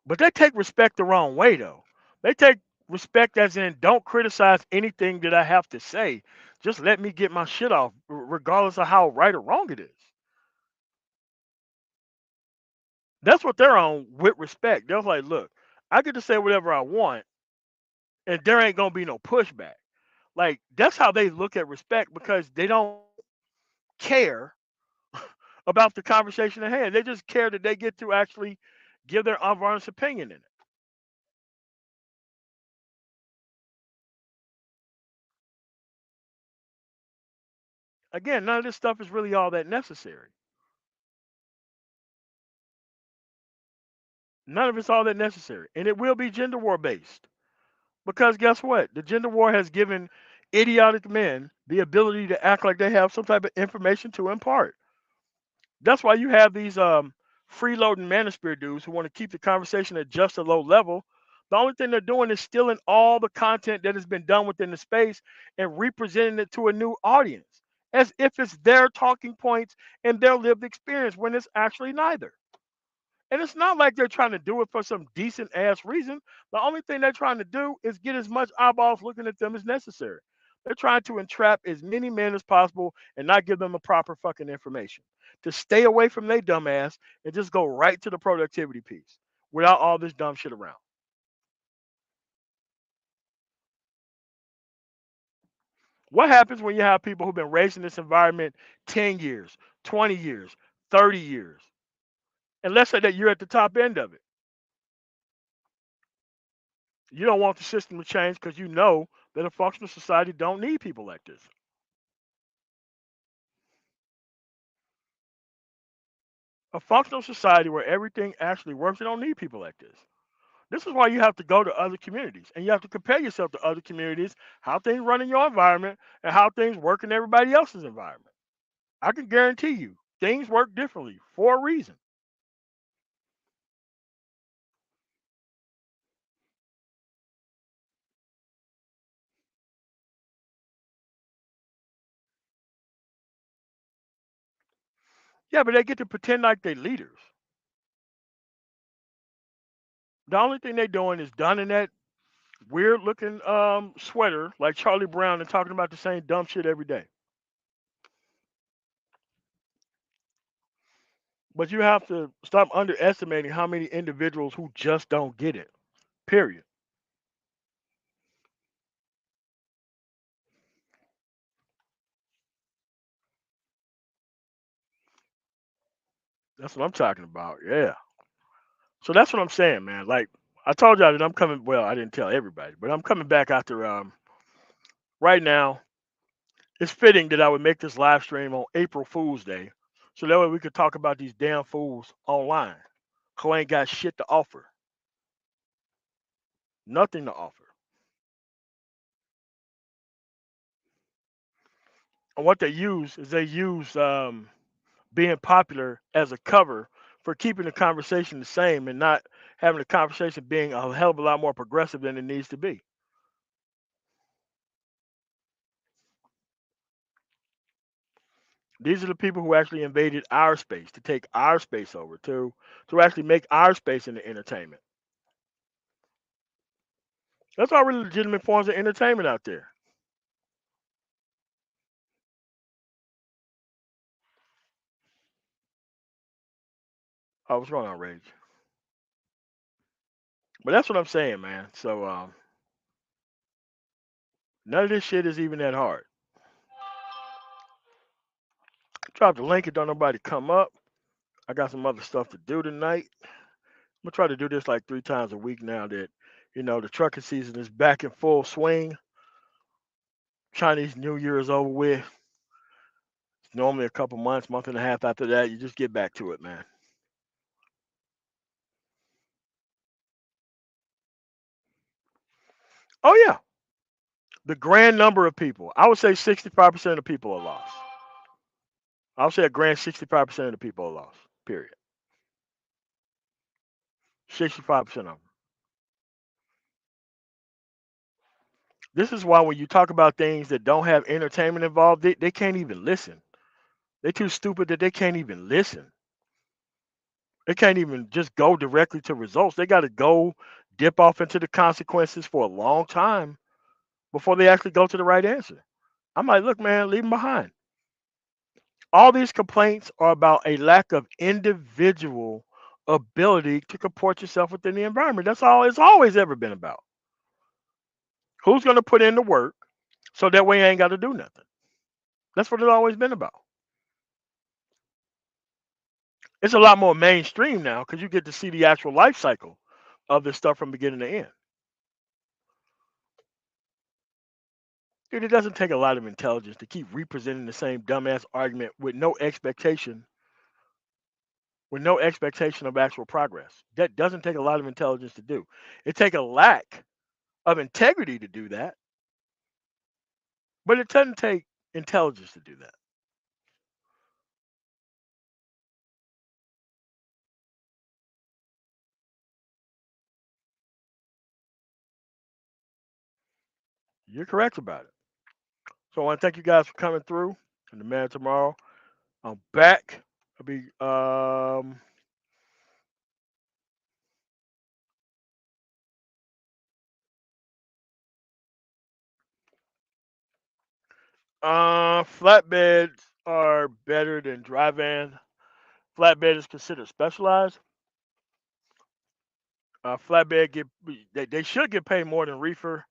Speaker 1: But they take respect the wrong way, though. They take respect as in don't criticize anything that I have to say. Just let me get my shit off, regardless of how right or wrong it is. That's what they're on with respect. They're like, look, I get to say whatever I want, and there ain't gonna be no pushback. Like that's how they look at respect because they don't care about the conversation at hand. They just care that they get to actually give their unvarnished opinion in it. Again, none of this stuff is really all that necessary. None of it's all that necessary. And it will be gender war based. Because guess what? The gender war has given idiotic men the ability to act like they have some type of information to impart. That's why you have these freeloading manosphere dudes who want to keep the conversation at just a low level. The only thing they're doing is stealing all the content that has been done within the space and representing it to a new audience as if it's their talking points and their lived experience when it's actually neither. And it's not like they're trying to do it for some decent ass reason. The only thing they're trying to do is get as much eyeballs looking at them as necessary. They're trying to entrap as many men as possible and not give them the proper fucking information. To stay away from their dumb ass and just go right to the productivity piece without all this dumb shit around. What happens when you have people who've been raised in this environment 10 years, 20 years, 30 years? And let's say that you're at the top end of it. You don't want the system to change because you know that a functional society don't need people like this. A functional society where everything actually works, you don't need people like this. This is why you have to go to other communities and you have to compare yourself to other communities, how things run in your environment and how things work in everybody else's environment. I can guarantee you things work differently for a reason. Yeah, but they get to pretend like they're leaders. The only thing they're doing is donning that weird looking sweater like Charlie Brown and talking about the same dumb shit every day. But you have to stop underestimating how many individuals who just don't get it. Period. That's what I'm talking about. Yeah. So that's what I'm saying, man. Like I told y'all that I'm coming. Well, I didn't tell everybody, but I'm coming back after. Right now, it's fitting that I would make this live stream on April Fool's Day, so that way we could talk about these damn fools online who ain't got shit to offer, nothing to offer. And what they use being popular as a cover for keeping the conversation the same and not having the conversation being a hell of a lot more progressive than it needs to be. These are the people who actually invaded our space to take our space over to actually make our space into entertainment. That's all really legitimate forms of entertainment out there. Oh, what's going on, Rage? But that's what I'm saying, man. So none of this shit is even that hard. Drop the link and don't nobody come up. I got some other stuff to do tonight. I'm gonna try to do this like 3 times a week now that the trucking season is back in full swing. Chinese New Year is over with. It's normally a couple months, month and a half after that. You just get back to it, man. Oh yeah, the grand number of people. I would say 65% of the people are lost. I would say a grand 65% of the people are lost. Period. 65% of them. This is why when you talk about things that don't have entertainment involved, they can't even listen. They're too stupid that they can't even listen. They can't even just go directly to results. They got to go dip off into the consequences for a long time before they actually go to the right answer. I'm like, look, man, leave them behind. All these complaints are about a lack of individual ability to comport yourself within the environment. That's all it's always ever been about. Who's going to put in the work so that way you ain't got to do nothing? That's what it's always been about. It's a lot more mainstream now because you get to see the actual life cycle of this stuff from beginning to end. Dude, it doesn't take a lot of intelligence to keep representing the same dumbass argument with no expectation of actual progress. That doesn't take a lot of intelligence to do. It takes a lack of integrity to do that, but it doesn't take intelligence to do that. You're correct about it. So I want to thank you guys for coming through. And the man tomorrow, I'm back. I'll be flatbeds are better than dry van. Flatbed is considered specialized. Flatbed they should get paid more than reefer.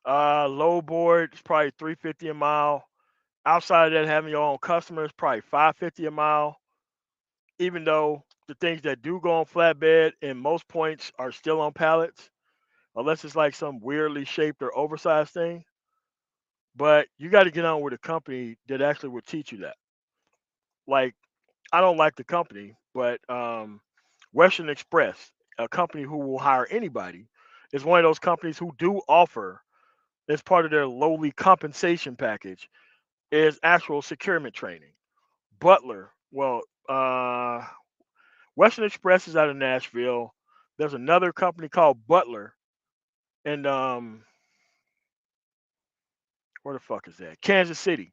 Speaker 1: Low board is probably 350 a mile. Outside of that, having your own customers probably 550 a mile. Even though the things that do go on flatbed in most points are still on pallets, unless it's like some weirdly shaped or oversized thing. But you got to get on with a company that actually will teach you that. Like I don't like the company, but Western Express, a company who will hire anybody, is one of those companies who do offer as part of their lowly compensation package is actual securement training. Butler, well, Western Express is out of Nashville. There's another company called Butler, and where the fuck is that? Kansas City.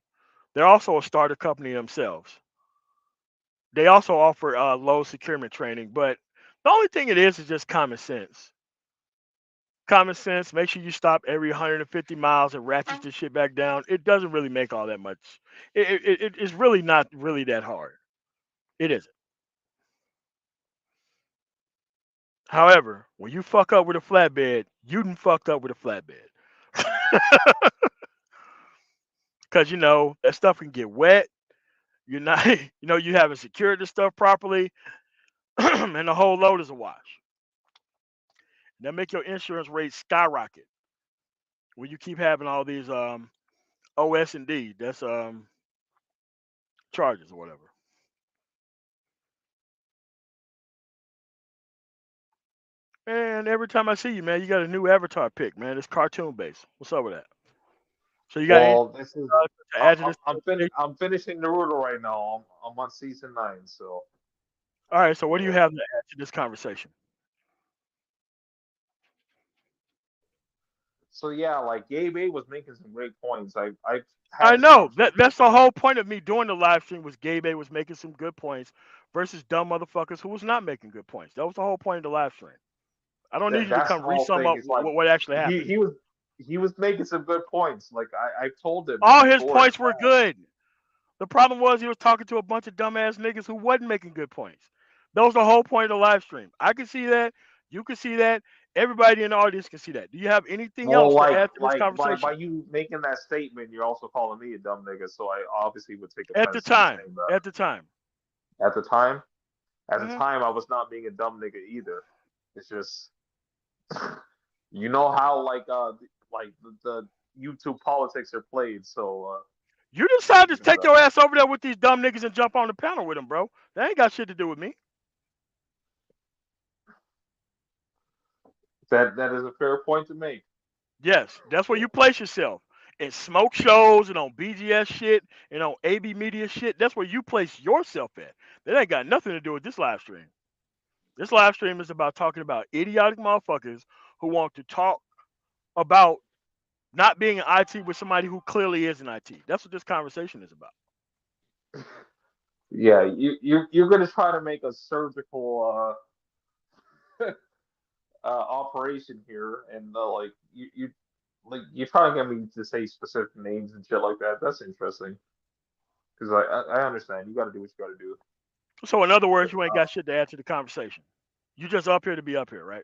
Speaker 1: They're also a starter company themselves. They also offer low securement training, but the only thing it is just common sense. Common sense. Make sure you stop every 150 miles and ratchet this shit back down. It doesn't really make all that much. It's really not really that hard. It isn't. However, when you fuck up with a flatbed, you done fucked up with a flatbed. Because that stuff can get wet. You're not, you haven't secured the stuff properly, and the whole load is a wash. That make your insurance rate skyrocket when you keep having all these OS and D. That's charges or whatever. And every time I see you, man, you got a new avatar pick, man. It's cartoon based. What's up with that? So you got anything
Speaker 4: Well, this is
Speaker 1: to add to this conversation?
Speaker 4: I'm finishing Naruto right now. I'm on season 9, so
Speaker 1: All right. So what do you
Speaker 4: yeah.
Speaker 1: have to add to this conversation?
Speaker 4: So yeah, like Gabe A was making some great points. I've had
Speaker 1: I
Speaker 4: this
Speaker 1: know
Speaker 4: conversation
Speaker 1: that's
Speaker 4: with
Speaker 1: the
Speaker 4: him.
Speaker 1: whole point of me doing the live stream was Gabe A was making some good points versus dumb motherfuckers who was not making good points. That was the whole point of the live stream. I don't need you to
Speaker 4: That's the
Speaker 1: come re
Speaker 4: whole
Speaker 1: sum
Speaker 4: thing.
Speaker 1: up
Speaker 4: It's like
Speaker 1: what actually
Speaker 4: he
Speaker 1: happened.
Speaker 4: he was he was making some good points. Like I've told him
Speaker 1: All his
Speaker 4: before in the
Speaker 1: points were
Speaker 4: past.
Speaker 1: good. The problem was he was talking to a bunch of dumbass niggas who wasn't making good points. That was the whole point of the live stream. I can see that. You can see that. Everybody in the audience can see that. Do you have anything
Speaker 4: Well,
Speaker 1: else to add to this
Speaker 4: by
Speaker 1: conversation?
Speaker 4: you making that statement, you're also calling me a dumb nigga. So I obviously would take
Speaker 1: At the
Speaker 4: offense to you
Speaker 1: time.
Speaker 4: saying that.
Speaker 1: At the time.
Speaker 4: At the time, at the
Speaker 1: Hmm.
Speaker 4: time, I was not being a dumb nigga either. It's just you know how like the YouTube politics are played. So
Speaker 1: You decide to
Speaker 4: leave it at
Speaker 1: take your ass over there with these dumb niggas and jump on the panel with them, bro. That ain't got shit to do with me.
Speaker 4: that is a fair point to make.
Speaker 1: Yes, that's where you place yourself. In smoke shows and on BGS shit and on AB media shit, that's where you place yourself at. That ain't got nothing to do with this live stream. This live stream is about talking about idiotic motherfuckers who want to talk about not being in IT with somebody who clearly is in IT. That's what this conversation is about.
Speaker 4: Yeah, you're gonna try to make a surgical operation here, and like you're trying to get me to say specific names and shit like that. That's interesting because I understand you got to do what you got to do.
Speaker 1: So in other words,
Speaker 4: But
Speaker 1: you ain't got shit to add to the conversation. You just up here to be up here, right?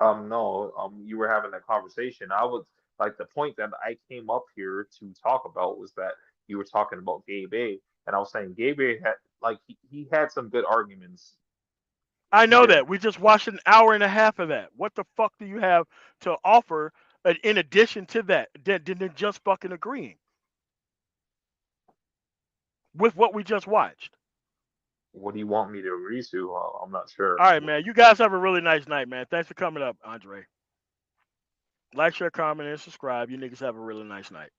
Speaker 4: no, you were having a conversation. I was like the point that I came up here to talk about was that you were talking about Gabe A, and I was saying Gabe A had he had some good arguments.
Speaker 1: I
Speaker 4: He
Speaker 1: know
Speaker 4: did.
Speaker 1: that. We just watched an hour and a half of that. What the fuck do you have to offer in addition to that than just fucking agreeing with what we just watched?
Speaker 4: What do you want me to agree to? I'm not sure.
Speaker 1: All right, man. You guys have a really nice night, man. Thanks for coming up, Andre. Like, share, comment, and subscribe. You niggas have a really nice night.